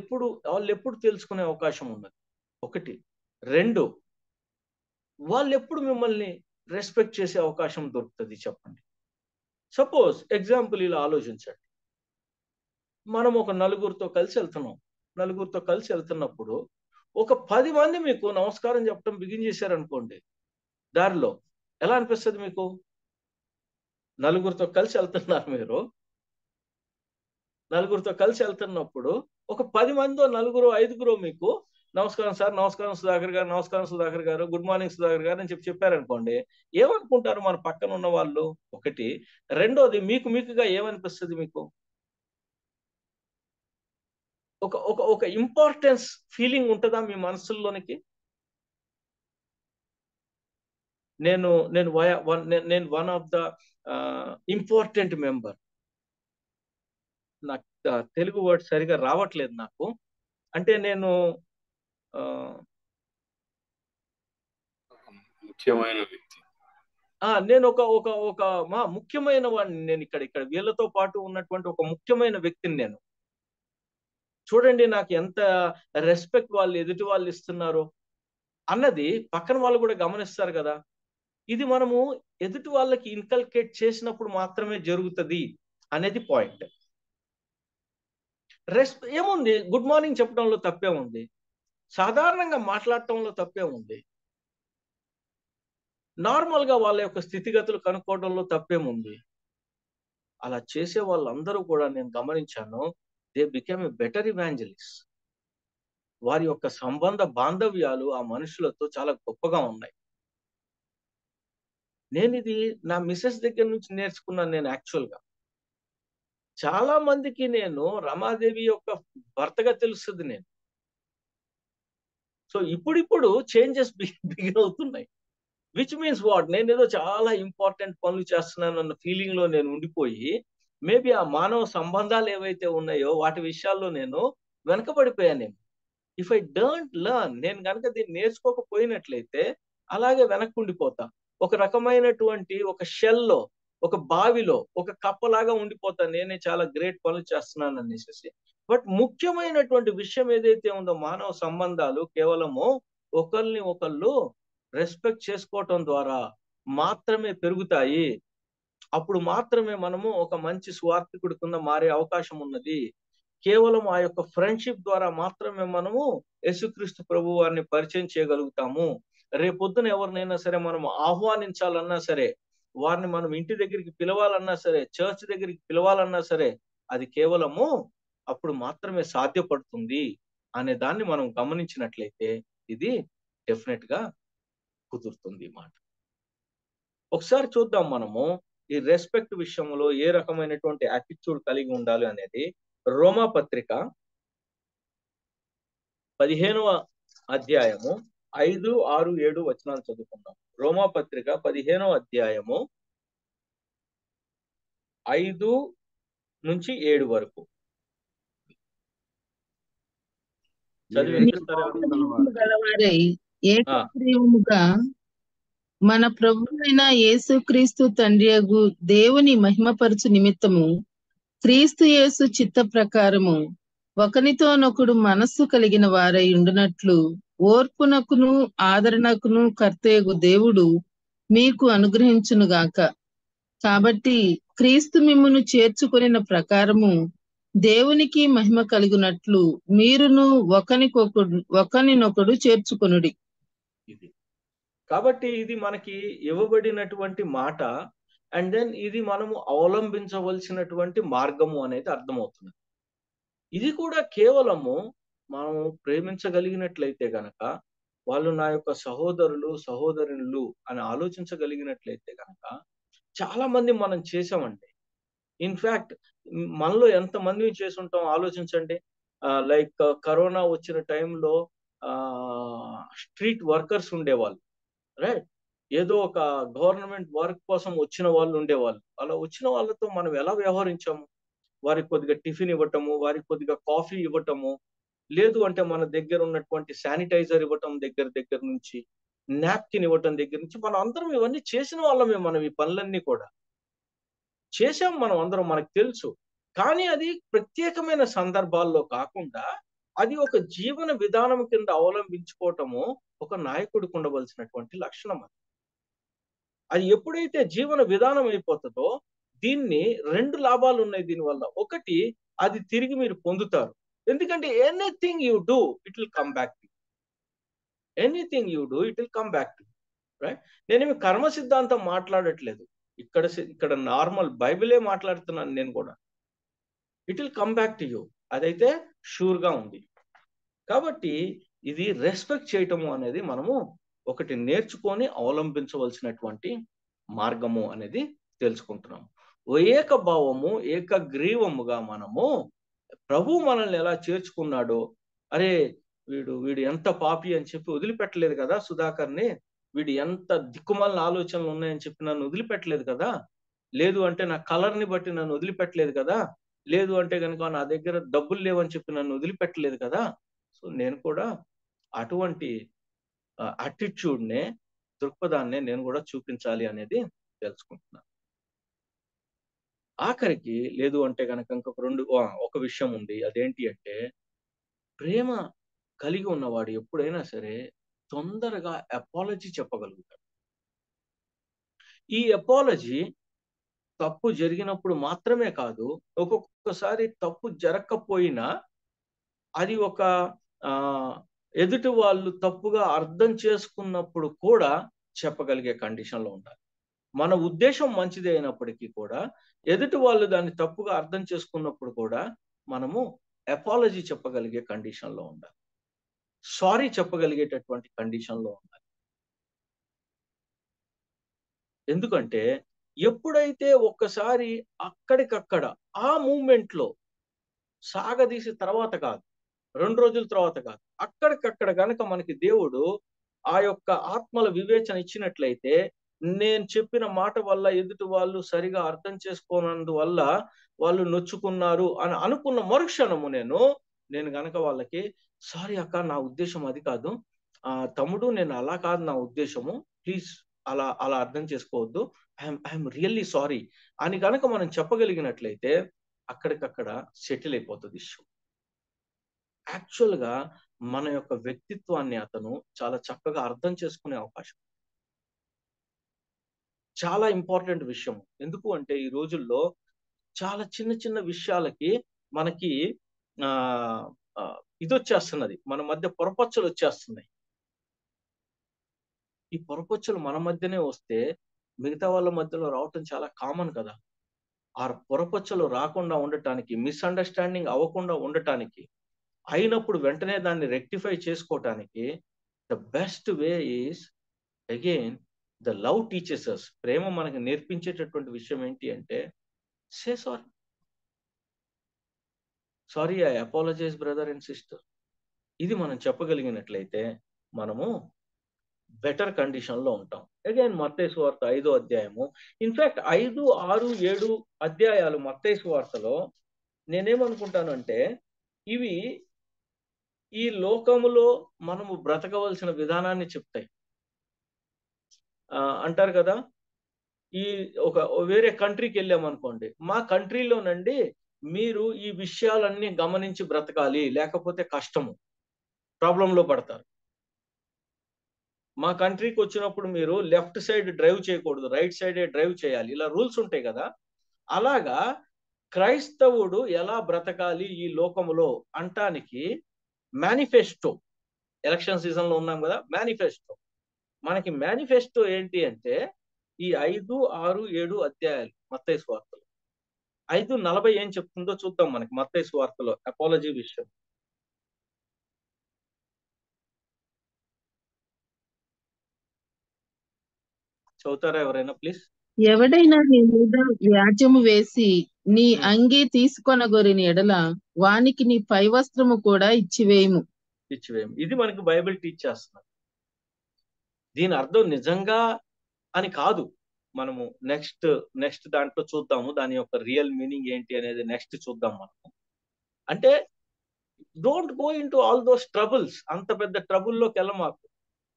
ఎప్పుడు తెలుసుకునే అవకాశం ఉన్నది. 1. 2, వాళ్ళు ఎప్పుడు మిమ్మల్ని రెస్పెక్ట్ చేసే అవకాశం దొరుకుతుంది చెప్పండి. సపోజ్ ఎగ్జాంపుల్ ఇలా ఆలోచించండి, మనం ఒక నలుగురితో కలిసి వెళ్తున్నప్పుడు ఒక 10 మంది మీకు నమస్కారం చెప్పడం బిగిన్ చేశారనుకోండి, దారిలో ఎలా అనిపిస్తుంది మీకు? నలుగురితో కలిసి వెళ్తున్నారు మీరు, నలుగురితో కలిసి వెళ్తున్నప్పుడు ఒక 10 మందో, 4, 5 మీకు నమస్కారం సార్, నమస్కారం సుధాకర్ గారు, నమస్కారం సుధాకర్ గారు, గుడ్ మార్నింగ్ సుధాకర్ గారు అని చెప్పారనుకోండి, ఏమనుకుంటారు మన పక్కన ఉన్న వాళ్ళు? 1. 2, మీకుగా ఏమనిపిస్తుంది? మీకు ఒక ఇంపార్టెన్స్ ఫీలింగ్ ఉంటుందా మీ మనసుల్లోనికి? నేను one of the important member. నాకు తెలుగు వర్డ్ సరిగా రావట్లేదు నాకు. అంటే నేను ముఖ్యమైన వ్యక్తి, నేను ఒక ముఖ్యమైన వాడిని. నేను ఇక్కడ వీళ్ళతో పాటు ఉన్నటువంటి ఒక ముఖ్యమైన వ్యక్తిని నేను. చూడండి నాకు ఎంత రెస్పెక్ట్ వాళ్ళు ఎదుటి వాళ్ళు ఇస్తున్నారు అన్నది పక్కన వాళ్ళు కూడా గమనిస్తారు కదా. ఇది మనము ఎదుటి వాళ్ళకి ఇన్కల్కేట్ చేసినప్పుడు మాత్రమే జరుగుతుంది అనేది పాయింట్. ఏముంది, గుడ్ మార్నింగ్ చెప్పడంలో తప్పే ఉంది. సాధారణంగా మాట్లాడటంలో తప్పే ఉంది. నార్మల్ గా వాళ్ళ యొక్క స్థితిగతులు కనుక్కోవడంలో తప్పేముంది. అలా చేసే వాళ్ళందరూ కూడా నేను గమనించాను, they became a better evangelist. వారి యొక్క సంబంధ బాంధవ్యాలు ఆ మనుషులతో చాలా గొప్పగా ఉన్నాయి. నేను ఇది నా మిసెస్ దగ్గర నుంచి నేర్చుకున్నాను. నేను యాక్చువల్ గా చాలా మందికి నేను రమాదేవి యొక్క భర్తగా తెలుస్తుంది నేను. సో ఇప్పుడిప్పుడు చేంజెస్ బిగిన్ అవుతున్నాయి. విచ్ మీన్స్ వాట్, నేను ఏదో చాలా ఇంపార్టెంట్ పనులు చేస్తున్నాను అన్న ఫీలింగ్ లో నేను ఉండిపోయి మేబీ ఆ మానవ సంబంధాలు ఏవైతే ఉన్నాయో వాటి విషయాల్లో నేను వెనకబడిపోయాను. ఇఫ్ ఐ డోంట్ లెర్న్, నేను కనుక దీన్ని నేర్చుకోకపోయినట్లయితే అలాగే వెనక్కుండిపోతా. ఒక రకమైనటువంటి ఒక షెల్లో, ఒక బావిలో, ఒక కప్పలాగా ఉండిపోతా. నేనే చాలా గ్రేట్ పనులు చేస్తున్నాను అనేసి. బట్ ముఖ్యమైనటువంటి విషయం ఏదైతే ఉందో, మానవ సంబంధాలు కేవలము ఒకరిని ఒకళ్ళు రెస్పెక్ట్ చేసుకోవటం ద్వారా మాత్రమే పెరుగుతాయి. అప్పుడు మాత్రమే మనము ఒక మంచి స్వార్థకుడి కింద మారే అవకాశం ఉన్నది. కేవలం ఆ యొక్క ఫ్రెండ్షిప్ ద్వారా మాత్రమే మనము యేసుక్రీస్తు ప్రభు వారిని పరిచయం చేయగలుగుతాము. రేపొద్దున ఎవరినైనా సరే మనం ఆహ్వానించాలన్నా సరే, వారిని మనం ఇంటి దగ్గరికి పిలవాలన్నా సరే, చర్చ్ దగ్గరికి పిలవాలన్నా సరే, అది కేవలము అప్పుడు మాత్రమే సాధ్యపడుతుంది అనే దాన్ని మనం గమనించినట్లయితే ఇది డెఫినెట్ గా కుదురుతుంది మాట. ఒకసారి చూద్దాం మనము ఈ రెస్పెక్ట్ విషయంలో ఏ రకమైనటువంటి యాటిట్యూడ్ కలిగి ఉండాలి అనేది. రోమా పత్రిక 15వ అధ్యాయము 5, 6, 7 వచనాలు చదువుకుందాం. రోమా పత్రిక 15వ అధ్యాయము 5 నుంచి 7 వరకు చదివి గలవారై ఏకగ్రీవముగా మన ప్రభువైన యేసుక్రీస్తు తండ్రియగు దేవుని మహిమపరచు నిమిత్తము క్రీస్తు యేసు చిత్త ప్రకారము ఒకనితోనొకడు మనస్సు కలిగిన వారై ఉండునట్లు ఓర్పునకును ఆదరణకును కర్తయగు దేవుడు మీకు అనుగ్రహించునుగాక. కాబట్టి క్రీస్తు మిమ్మును చేర్చుకొనిన ప్రకారము దేవునికి మహిమ కలుగునట్లు మీరును ఒకనినొకడు చేర్చుకొనుడి. ఇది కాబట్టి ఇది మనకి ఇవ్వబడినటువంటి మాట. అండ్ దెన్ ఇది మనము అవలంబించవలసినటువంటి మార్గము అనేది అర్థమవుతుంది. ఇది కూడా కేవలము మనం ప్రేమించగలిగినట్లయితే గనక, వాళ్ళు నా యొక్క సహోదరులు సహోదరులు అని ఆలోచించగలిగినట్లయితే గనక చాలా మంది మనం చేసామండి. ఇన్ఫాక్ట్ మనలో ఎంతమంది చేసి ఉంటాం ఆలోచించండి. లైక్ కరోనా వచ్చిన టైంలో స్ట్రీట్ వర్కర్స్ ఉండేవాళ్ళు, రైట్? ఏదో ఒక గవర్నమెంట్ వర్క్ కోసం వచ్చిన వాళ్ళు ఉండేవాళ్ళు. అలా వచ్చిన వాళ్ళతో మనం ఎలా వ్యవహరించాము? వారికి కొద్దిగా టిఫిన్ ఇవ్వటము, వారికి కొద్దిగా కాఫీ ఇవ్వటము, లేదు అంటే మన దగ్గర ఉన్నటువంటి శానిటైజర్ ఇవ్వటం దగ్గర నుంచి, నాప్కిన్ ఇవ్వటం దగ్గర నుంచి మనం అందరం ఇవన్నీ చేసిన వాళ్ళమే. మనం ఈ పనులన్నీ కూడా చేశాం మనం అందరం, మనకు తెలుసు. కానీ అది ప్రత్యేకమైన సందర్భాల్లో కాకుండా అది ఒక జీవన విధానం కింద అవలంబించుకోవటము ఒక నాయకుడికి ఉండవలసినటువంటి లక్షణం. అది ఎప్పుడైతే జీవన విధానం అయిపోతుందో దీన్ని 2 లాభాలు ఉన్నాయి దీనివల్ల. ఒకటి, అది తిరిగి మీరు పొందుతారు. ఎందుకంటే anything you do it will come back to, anything you do it will come back to, right? నేనేమి కర్మ సిద్ధాంతం మాట్లాడట్లేదు, ఇక్కడ నార్మల్ బైబిలే మాట్లాడుతున్నాను నేను కూడా. It will come back to you, అదైతే షూర్ గా ఉంది. కాబట్టి ఇది రెస్పెక్ట్ చేయటము అనేది మనము ఒకటి నేర్చుకొని అవలంబించవలసినటువంటి మార్గము అనేది తెలుసుకుంటున్నాము. ఏకభావము ఏకగ్రీవముగా మనము ప్రభు మనల్ని ఎలా చేర్చుకున్నాడో, అరే వీడు ఎంత పాపి అని చెప్పి వదిలిపెట్టలేదు కదా సుధాకర్ని, వీడు ఎంత దిక్కుమాలిన ఆలోచనలు ఉన్నాయని చెప్పి నన్ను వదిలిపెట్టలేదు కదా, లేదు అంటే నా కలర్ని బట్టి నన్ను వదిలిపెట్టలేదు కదా, లేదు అంటే కనుక నా దగ్గర డబ్బులు లేవని చెప్పి నన్ను వదిలిపెట్టలేదు కదా. సో నేను కూడా అటువంటి అటిట్యూడ్నే, దృక్పథాన్నే నేను కూడా చూపించాలి అనేది తెలుసుకుంటున్నాను. ఆఖరికి లేదు అంటే కనుక ఇంకొక ఒక విషయం ఉంది. అదేంటి అంటే, ప్రేమ కలిగి ఉన్నవాడు ఎప్పుడైనా సరే తొందరగా అపాలజీ చెప్పగలుగుతాడు. ఈ అపాలజీ తప్పు జరిగినప్పుడు మాత్రమే కాదు, ఒక్కొక్కసారి తప్పు జరగకపోయినా అది ఒక ఎదుటి వాళ్ళు తప్పుగా అర్థం చేసుకున్నప్పుడు కూడా చెప్పగలిగే కండిషన్లో ఉండాలి. మన ఉద్దేశం మంచిది అయినప్పటికీ కూడా ఎదుటి వాళ్ళు దాన్ని తప్పుగా అర్థం చేసుకున్నప్పుడు కూడా మనము అపాలజీ చెప్పగలిగే కండిషన్లో ఉండాలి. సారీ చెప్పగలిగేటటువంటి కండిషన్లో ఉండాలి. ఎందుకంటే ఎప్పుడైతే ఒక్కసారి అక్కడికక్కడ ఆ మూమెంట్లో సాగదీసి తర్వాత కాదు, 2 రోజుల తర్వాత కాదు, అక్కడికక్కడ గనక మనకి దేవుడు ఆ యొక్క ఆత్మల వివేచన ఇచ్చినట్లయితే, నేను చెప్పిన మాట వల్ల ఎదుటి వాళ్ళు సరిగా అర్థం చేసుకోనందువల్ల వాళ్ళు నొచ్చుకున్నారు అని అనుకున్న మరుక్షణము నేను గనక వాళ్ళకి సారీ అక్క, నా ఉద్దేశం అది కాదు, తమ్ముడు నేను అలా కాదు నా ఉద్దేశము, ప్లీజ్ అలా అలా అర్థం చేసుకోవద్దు, ఐఎమ్ రియల్లీ సారీ అని కనుక మనం చెప్పగలిగినట్లయితే అక్కడికక్కడ సెటిల్ అయిపోతుంది ఇష్యూ. యాక్చువల్గా మన యొక్క వ్యక్తిత్వాన్ని అతను చాలా చక్కగా అర్థం చేసుకునే అవకాశం. చాలా ఇంపార్టెంట్ విషయం. ఎందుకు అంటే ఈ రోజుల్లో చాలా చిన్న చిన్న విషయాలకి మనకి ఇది వచ్చేస్తున్నది, మన మధ్య పొరపచ్చులు వచ్చేస్తున్నాయి. ఈ పొరపచ్చులు మన మధ్యనే వస్తే మిగతా వాళ్ళ మధ్యలో రావటం చాలా కామన్ కదా. ఆ పొరపచ్చులు రాకుండా ఉండటానికి, మిస్అండర్స్టాండింగ్ అవ్వకుండా ఉండటానికి, అయినప్పుడు వెంటనే దాన్ని రెక్టిఫై చేసుకోవటానికి the best way is again the love teaches us. ప్రేమ మనకి నేర్పించేటటువంటి విషయం ఏంటి అంటే say sorry. Sorry, I apologise brother and sister. ఇది మనం చెప్పగలిగినట్లయితే మనము బెటర్ కండిషన్ లో ఉంటాం. అగైన్ మత్తయి సువార్త 5వ అధ్యాయము, ఇన్ఫాక్ట్ 5, 6, 7 అధ్యాయాలు మత్తయి సువార్తలో నేనేమనుకుంటాను అంటే ఇవి ఈ లోకములో మనము బ్రతకవలసిన విధానాన్ని చెప్తాయి. అంటారు కదా, ఈ ఒక వేరే కంట్రీకి వెళ్ళామనుకోండి, మా కంట్రీలోనండి మీరు ఈ విషయాలన్నీ గమనించి బ్రతకాలి, లేకపోతే కష్టము, ప్రాబ్లంలో పడతారు. మా కంట్రీకి వచ్చినప్పుడు మీరు లెఫ్ట్ సైడ్ డ్రైవ్ చేయకూడదు, రైట్ సైడే డ్రైవ్ చేయాలి, ఇలా రూల్స్ ఉంటాయి కదా. అలాగా క్రైస్తవుడు ఎలా బ్రతకాలి ఈ లోకములో అంటానికి మేనిఫెస్టో, ఎలక్షన్ సీజన్ లో ఉన్నాం కదా, మేనిఫెస్టో. మనకి మేనిఫెస్టో ఏంటి అంటే ఈ 5, 6, 7 అధ్యాయాలు మత్తయి సువార్తలో. 5:40 ఏం చెప్తుందో చూద్దాం మనకి మత్తయి సువార్తలో అపాలజీ విషయం. చదువుతారా ఎవరైనా ప్లీజ్? ఎవడైనా నీ మీద వ్యాజ్యము వేసి నీ అంగీ తీసుకొనగొరిని ఎడల వానికి నీ పై వస్త్రము కూడా ఇచ్చివేయము. ఇది మనకి బైబిల్ టీచ్ చేస్తున్నారు. దీని అర్థం నిజంగా అని కాదు, మనము నెక్స్ట్ దాంట్లో చూద్దాము, దాని యొక్క రియల్ మీనింగ్ ఏంటి అనేది నెక్స్ట్ చూద్దాం మనము. అంటే don't go into all those troubles. అంత పెద్ద ట్రబుల్లోకి వెళ్ళమాకు.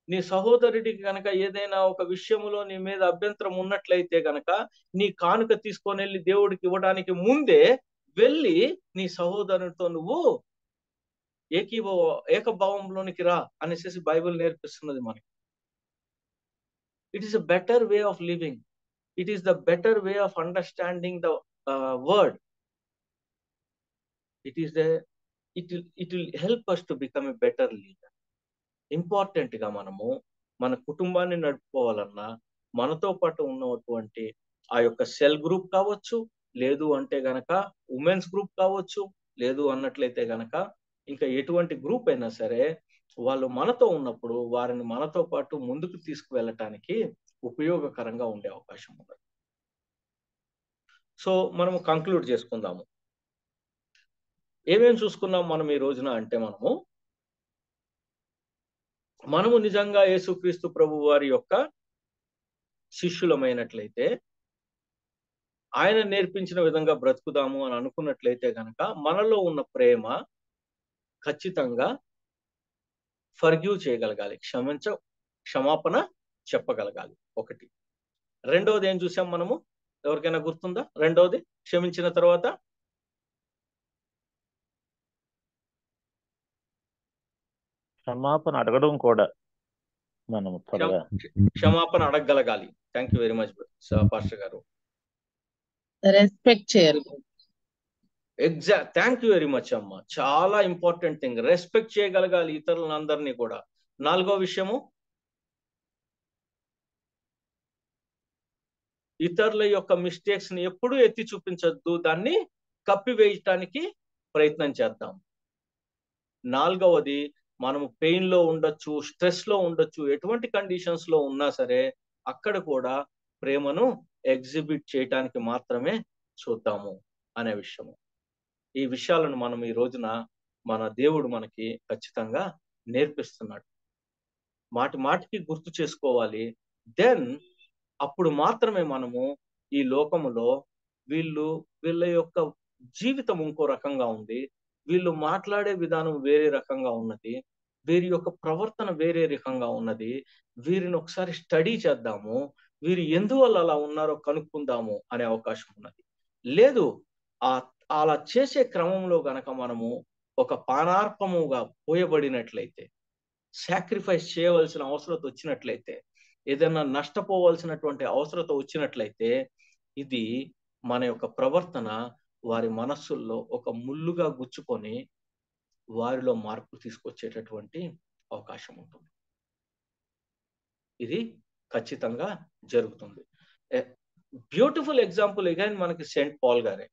నీ సహోదరుడికి కనుక ఏదైనా ఒక విషయంలో నీ మీద అభ్యంతరం ఉన్నట్లయితే కనుక నీ కానుక తీసుకొని వెళ్ళి దేవుడికి ఇవ్వడానికి ముందే వెళ్ళి నీ సహోదరునితో నువ్వు ఏకభావంలోనికి రా అనేసి బైబిల్ నేర్పిస్తున్నది మనకి. It is a better way of living. It is the better way of understanding the word. It will help us to become a better leader. Important గా మనము మన కుటుంబాన్ని నడుపుకోవాలన్నా మనతో పాటు ఉన్నటువంటి ఆ యొక్క సెల్ గ్రూప్ కావచ్చు, లేదు అంటే గనక ఉమెన్స్ గ్రూప్ కావచ్చు, లేదు అన్నట్లయితే గనక ఇంకా ఎటువంటి గ్రూప్ అయినా సరే, వాళ్ళు మనతో ఉన్నప్పుడు వారిని మనతో పాటు ముందుకు తీసుకువెళ్ళటానికి ఉపయోగకరంగా ఉండే అవకాశం ఉంది. సో మనము కంక్లూడ్ చేసుకుందాము. ఏమేమి చూసుకున్నాం మనం ఈ రోజున అంటే మనము నిజంగా యేసుక్రీస్తు ప్రభు వారి యొక్క శిష్యులమైనట్లయితే, ఆయన నేర్పించిన విధంగా బ్రతుకుదాము అని అనుకున్నట్లయితే గనక మనలో ఉన్న ప్రేమ ఖచ్చితంగా ఫర్గివ్ చేయగలగాలి, క్షమాపణ చెప్పగలగాలి. ఒకటి. రెండవది ఏం చూసాం మనము? ఎవరికైనా గుర్తుందా? రెండవది క్షమించిన తర్వాత క్షమాపణ అడగడం కూడా మనము క్షమాపణ అడగగలగాలి. Thank you very much pastor గారు. రెస్పెక్ట్ చేయాలి. థ్యాంక్ యూ వెరీ మచ్ అమ్మ. చాలా ఇంపార్టెంట్ థింగ్, రెస్పెక్ట్ చేయగలగాలి ఇతరులందరినీ కూడా. 4వ విషయము, ఇతరుల యొక్క మిస్టేక్స్ ని ఎప్పుడూ ఎత్తి చూపించద్దు, దాన్ని కప్పివేయటానికి ప్రయత్నం చేద్దాం. 4వది, మనము పెయిన్ లో ఉండొచ్చు, స్ట్రెస్ లో ఉండొచ్చు, ఎటువంటి కండిషన్స్ లో ఉన్నా సరే అక్కడ కూడా ప్రేమను ఎగ్జిబిట్ చేయటానికి మాత్రమే చూద్దాము అనే విషయము. ఈ విషయాలను మనం ఈ రోజున మన దేవుడు మనకి ఖచ్చితంగా నేర్పిస్తున్నాడు. మాటి మాటికి గుర్తు చేసుకోవాలి. దెన్ అప్పుడు మాత్రమే మనము ఈ లోకములో వీళ్ళ యొక్క జీవితం ఇంకో రకంగా ఉంది, వీళ్ళు మాట్లాడే విధానం వేరే రకంగా ఉన్నది, వీరి యొక్క ప్రవర్తన వేరే రకంగా ఉన్నది, వీరిని ఒకసారి స్టడీ చేద్దాము, వీరు ఎందువల్ల అలా ఉన్నారో కనుక్కుందాము అనే అవకాశం ఉన్నది. లేదు అలా చేసే క్రమంలో గనక మనము ఒక పానార్పముగా పోయబడినట్లయితే, సాక్రిఫైస్ చేయవలసిన అవసరం వచ్చినట్లయితే, ఏదైనా నష్టపోవలసినటువంటి అవసరం వచ్చినట్లయితే, ఇది మన యొక్క ప్రవర్తన వారి మనస్సుల్లో ఒక ముళ్ళుగా గుచ్చుకొని వారిలో మార్పు తీసుకొచ్చేటటువంటి అవకాశం ఉంటుంది. ఇది ఖచ్చితంగా జరుగుతుంది. బ్యూటిఫుల్ ఎగ్జాంపుల్ అగైన్ మనకి సెయింట్ పాల్ గారే.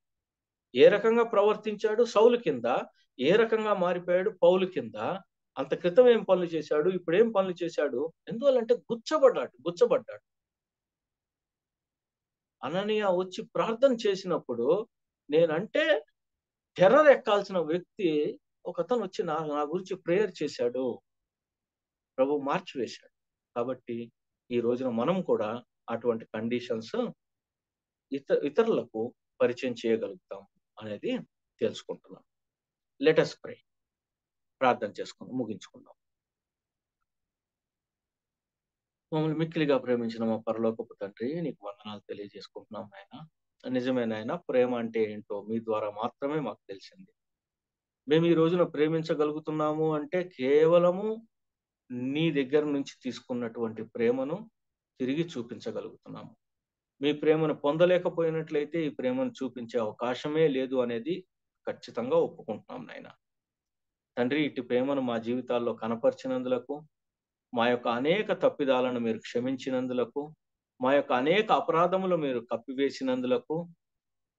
ఏ రకంగా ప్రవర్తించాడు సౌలు కింద, ఏ రకంగా మారిపోయాడు పౌలు కింద. అంత క్రితం ఏం పనులు చేశాడు, ఇప్పుడు ఏం పనులు చేశాడు? ఎందువల్లంటే గుచ్చబడ్డాడు. అననీయ వచ్చి ప్రార్థన చేసినప్పుడు, నేనంటే టెర్రర్ ఎక్కాల్సిన వ్యక్తి ఒకతను వచ్చి నా గురించి ప్రేయర్ చేశాడు, ప్రభు మార్చివేశాడు. కాబట్టి ఈ రోజున మనం కూడా అటువంటి కండిషన్స్ ఇతరులకు పరిచయం చేయగలుగుతాం అనేది తెలుసుకుంటున్నాం. Let us pray. ప్రార్థన చేసుకుందాం, ముగించుకుందాం. మమ్మల్ని మిక్కిలిగా ప్రేమించిన మా పరలోకపు తండ్రి, నీకు వందనాలు తెలియజేసుకుంటున్నాం నాయన. నిజమే నాయన, ప్రేమ అంటే ఏంటో మీ ద్వారా మాత్రమే మాకు తెలిసింది. మేము ఈ రోజున ప్రేమించగలుగుతున్నాము అంటే కేవలము నీ దగ్గర నుంచి తీసుకున్నటువంటి ప్రేమను తిరిగి చూపించగలుగుతున్నాము. మీ ప్రేమను పొందలేకపోయినట్లయితే ఈ ప్రేమను చూపించే అవకాశమే లేదు అనేది ఖచ్చితంగా ఒప్పుకుంటున్నాం నాయన. తండ్రి, ఇటు ప్రేమను మా జీవితాల్లో కనపరిచినందులకు, మా యొక్క అనేక తప్పిదాలను మీరు క్షమించినందులకు, మా యొక్క అనేక అపరాధములు మీరు కప్పివేసినందులకు,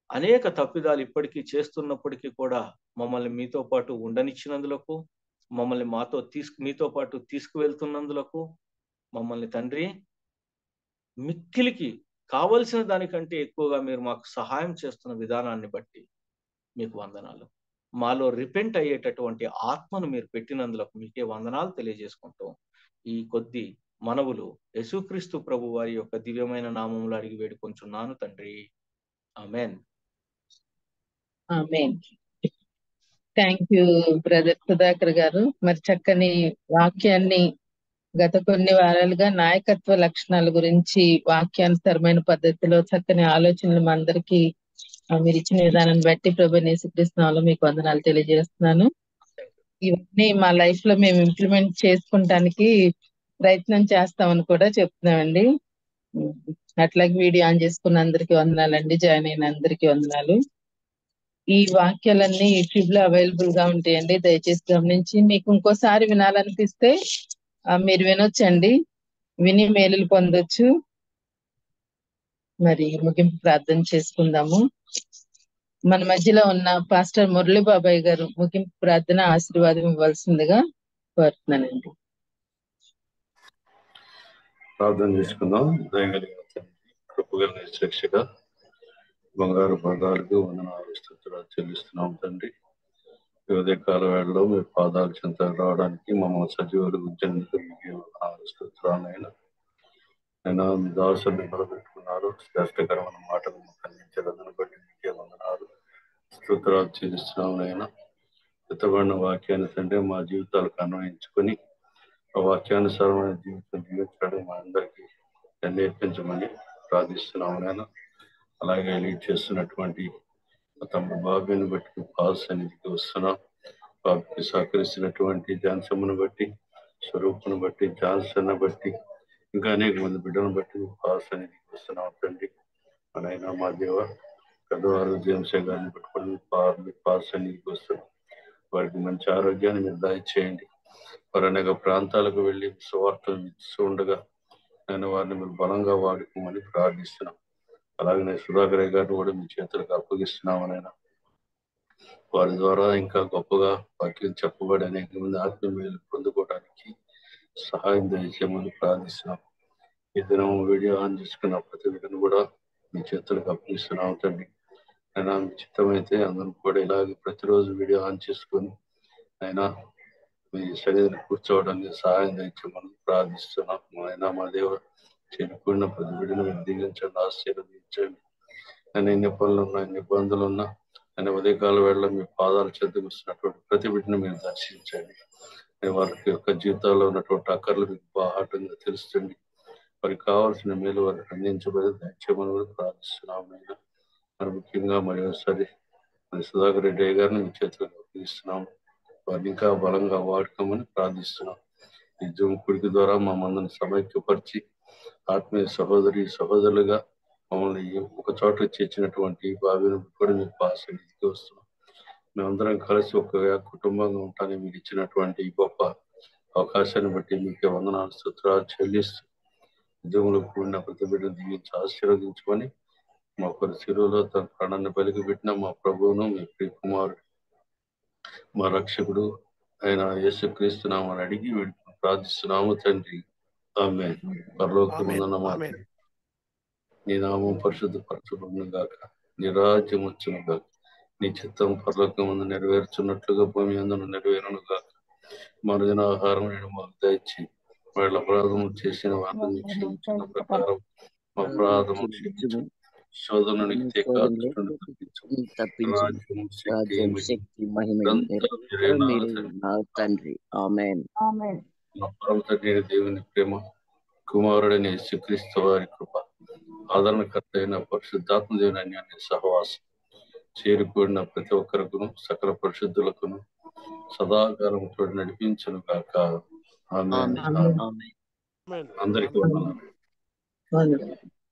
అనేక తప్పిదాలు ఇప్పటికీ చేస్తున్నప్పటికీ కూడా మమ్మల్ని మీతో పాటు ఉండనిచ్చినందులకు, మమ్మల్ని మీతో పాటు తీసుకువెళ్తున్నందులకు, మమ్మల్ని తండ్రి మిక్కిలికి కావలసిన దానికంటే ఎక్కువగా మీరు మాకు సహాయం చేస్తున్న విధానాన్ని బట్టి మీకు వందనాలు. మాలో రిపెంట్ అయ్యేటటువంటి ఆత్మను మీరు పెట్టినందులకు మీకే వందనాలు తెలియజేసుకుంటూ ఈ కొద్ది మనవులు యేసుక్రీస్తు ప్రభు వారి యొక్క దివ్యమైన నామములో అడిగి వేడుకొంచున్నాను తండ్రి. ఆమేన్. ఆమేన్. థ్యాంక్ యూ బ్రదర్ సుధాకర్ గారు. మరి చక్కని వాక్యాన్ని గత కొన్ని వారాలుగా నాయకత్వ లక్షణాల గురించి వాక్యానుసరమైన పద్ధతిలో చక్కని ఆలోచనలు మా అందరికీ మీరు ఇచ్చిన విధానాన్ని బట్టి ప్రభు యేసుక్రీస్తు నామములో మీకు వందనాలు తెలియజేస్తున్నాను. ఇవన్నీ మా లైఫ్ లో మేము ఇంప్లిమెంట్ చేసుకుంటానికి ప్రయత్నం చేస్తామని కూడా చెప్తున్నామండి. అట్లాగే వీడియో ఆన్ చేసుకున్న అందరికీ వందనాలండి, జాయిన్ అయిన అందరికీ వందనాలు. ఈ వాక్యాలన్నీ యూట్యూబ్ లో అవైలబుల్ గా ఉంటాయండి, దయచేసి గమనించి మీకు ఇంకోసారి వినాలనిపిస్తే మీరు వినొచ్చండి, విని మేలులు పొందొచ్చు. మరి ముగింపు ప్రార్థన చేసుకుందాము. మన మధ్యలో ఉన్న పాస్టర్ మురళి బాబాయ్ గారు ముగింపు ప్రార్థన ఆశీర్వాదం ఇవ్వాల్సిందిగా కోరుతున్నానండి. ప్రార్థన చేసుకుందాం. దయగలిగిన తండ్రి, కృపగలిగిన శిక్షగా బంగారు పాదాలకు వందనాలు స్తుతులు చెల్లిస్తున్నాం తండ్రి. ఈ ఉదయకాల వేళలో మీ పాదాలు చెంత రావడానికి మమ్మల్ని సజీవులు గుర్తించేందుకు మీకు వందనాలు స్తుతులైనా. అయినా మీ దాసులు నిలబెట్టుకున్నారు, శ్రేష్టకరమైన మాటలు అందించారు బట్టి మీకే వందనాలు స్తుతులు చెల్లిస్తున్నాం. అయినా ఎత్తబడిన వాక్యాన్ని తండ్రి మా జీవితాలకు అన్వయించుకొని ఆ వాక్యానుసారమైన జీవితం జీవించడం మా అందరికీ నేర్పించమని ప్రార్థిస్తున్నాము నేను. అలాగే లీడ్ చేస్తున్నటువంటి తమ బాబుని బట్టి పాస్ సన్నిధికి వస్తున్నాం. బాబుకి సహకరిస్తున్నటువంటి జాన్సమ్ను బట్టి, స్వరూపును బట్టి, జాన్సన్ బట్టి, ఇంకా అనేక మంది బిడ్డలను బట్టి పాస్ సన్నిధికి వస్తున్నాం తండ్రి. అనైనా మా దేవ పెద్దవారు జేమ్సే గారిని పెట్టుకొని పాస్ నీకు వస్తారు. వారికి మంచి ఆరోగ్యాన్ని మీరు దయచేయండి. వారు అనేక ప్రాంతాలకు వెళ్ళి సువార్తలు ఇస్తూ ఉండగా నేను వారిని మీరు బలంగా వాడుకోమని ప్రార్థిస్తున్నాం. అలాగనే సుధాకర్ గారిని కూడా మీ చేతులకు అప్పగిస్తున్నామనైనా వారి ద్వారా ఇంకా గొప్పగా వాక్యం చెప్పబడి అనేక మంది ఆత్మీయులు పొందుకోవడానికి సహాయం దయచేయమని ప్రార్థిస్తున్నాం. ఈ దినం వీడియో ఆన్ చేసుకున్న ప్రతి ఒక్కరిని కూడా మీ చేతులకు అప్పగిస్తున్నాం తండ్రి. అయినా మీ చిత్తమైతే అందరం కూడా ఇలాగే ప్రతిరోజు వీడియో ఆన్ చేసుకొని అయినా మీ శరీరం కూర్చోవడానికి సహాయం దయచేయమని ప్రార్థిస్తున్నాం. అయినా మా దేవుడు చేరుకున్న ప్రతి బిడ్డను మీరు దీవించండి, ఆశీర్వదించండి. నేను ఎన్ని పనులు ఉన్నా, ఎన్ని ఇబ్బందులు ఉన్నా, నేను ఉదయకాల వేళ మీ పాదాలు చెందుకు వస్తున్నటువంటి ప్రతి బిడ్డను మీరు దర్శించండి. వారి యొక్క జీవితాల్లో ఉన్నటువంటి అక్కర్లు మీకు బాహాటంగా తెలుస్తుంది. వారికి కావాల్సిన మేలు వారికి అందించబడి దయచేయమని కూడా ప్రార్థిస్తున్నాం. అయినా మరి ముఖ్యంగా మరి ఒకసారి మరి సుధాకర్ రెడ్డి గారిని మీ చేతులకు అప్పగిస్తున్నాము. వారిని ఇంకా బలంగా వాడుకోమని ప్రార్థిస్తున్నాం. ఈ జూమ్ కుడికి ద్వారా మా మందుని సమైక్యపరిచి ఆత్మీయ సహోదరులుగా మమ్మల్ని ఒక చోట చేర్చినటువంటి బావిని కూడా మీకు ఆశీర్వదిస్తూ వస్తున్నాం. మేమందరం కలిసి ఒక కుటుంబంగా ఉంటానని మీరు ఇచ్చినటువంటి గొప్ప అవకాశాన్ని బట్టి మీకే వందనాలు స్తోత్రాలు చెల్లిస్తూ ఉద్యోగంలో కూడిన ప్రతి బిడ్డను దీవించి ఆశీర్వదించమని మా పరిశీలిలో తన ప్రాణాన్ని బలికి పెట్టిన మా ప్రభువును మీ ప్రియ కుమారుడు మా రక్షకుడు ఆయన యేసుక్రీస్తు నామని అడిగి ప్రార్థిస్తున్నాము తండ్రి. ఆమేన్. పరలోకమందున్న మా తండ్రి, నీ నామం పరిశుద్ధ పరచబడును గాక, నీ రాజ్యం వచ్చును గాక, నీ చిత్తం పరలోకమందు నెరవేర్చున్నట్లుగా భూమి అందును నెరవేరును గాక. మరుదిన ఆహారం నేను మాకు దయచి వాళ్ళ అపరాధము చేసిన వారిని క్షమించిన ప్రకారం మా అపరాధము క్షమించు, శోధననికి తప్పించు. రాజ్యం శక్తి మహిమ మీరే నా తండ్రి. ఆమేన్. దేవుని ప్రేమ, కుమారుడైన యేసుక్రీస్తు వారి కృప, ఆదరణకర్త అయిన పరిశుద్ధాత్మ దేవుని అన్యాన్య సహవాసం చేరుకూడిన ప్రతి ఒక్కరికును సకల పరిశుద్ధులకును సదాకాలం తోడు నడిపించును కాక. ఆమేన్. అందరికీ వందనాలు.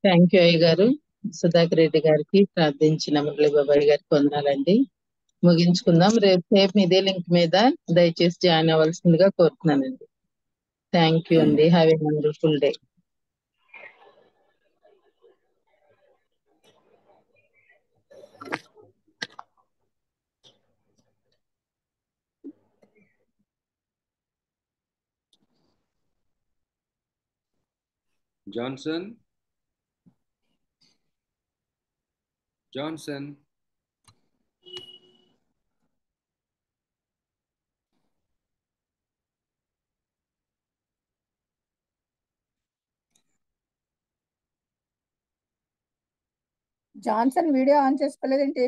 థ్యాంక్ యూ అయ్య గారు. సుధాకర్ రెడ్డి గారికి ప్రార్థించిన మురళి బాబాయ్ గారికి వందనాలండి. ముగించుకుందాం. రేపు ఇదే లింక్ మీద దయచేసి జాయిన్ అవ్వాల్సిందిగా కోరుతున్నానండి. థ్యాంక్ యూ అండి. Have a wonderful day. Johnson. Johnson video on చేసుకోలేదేంటి?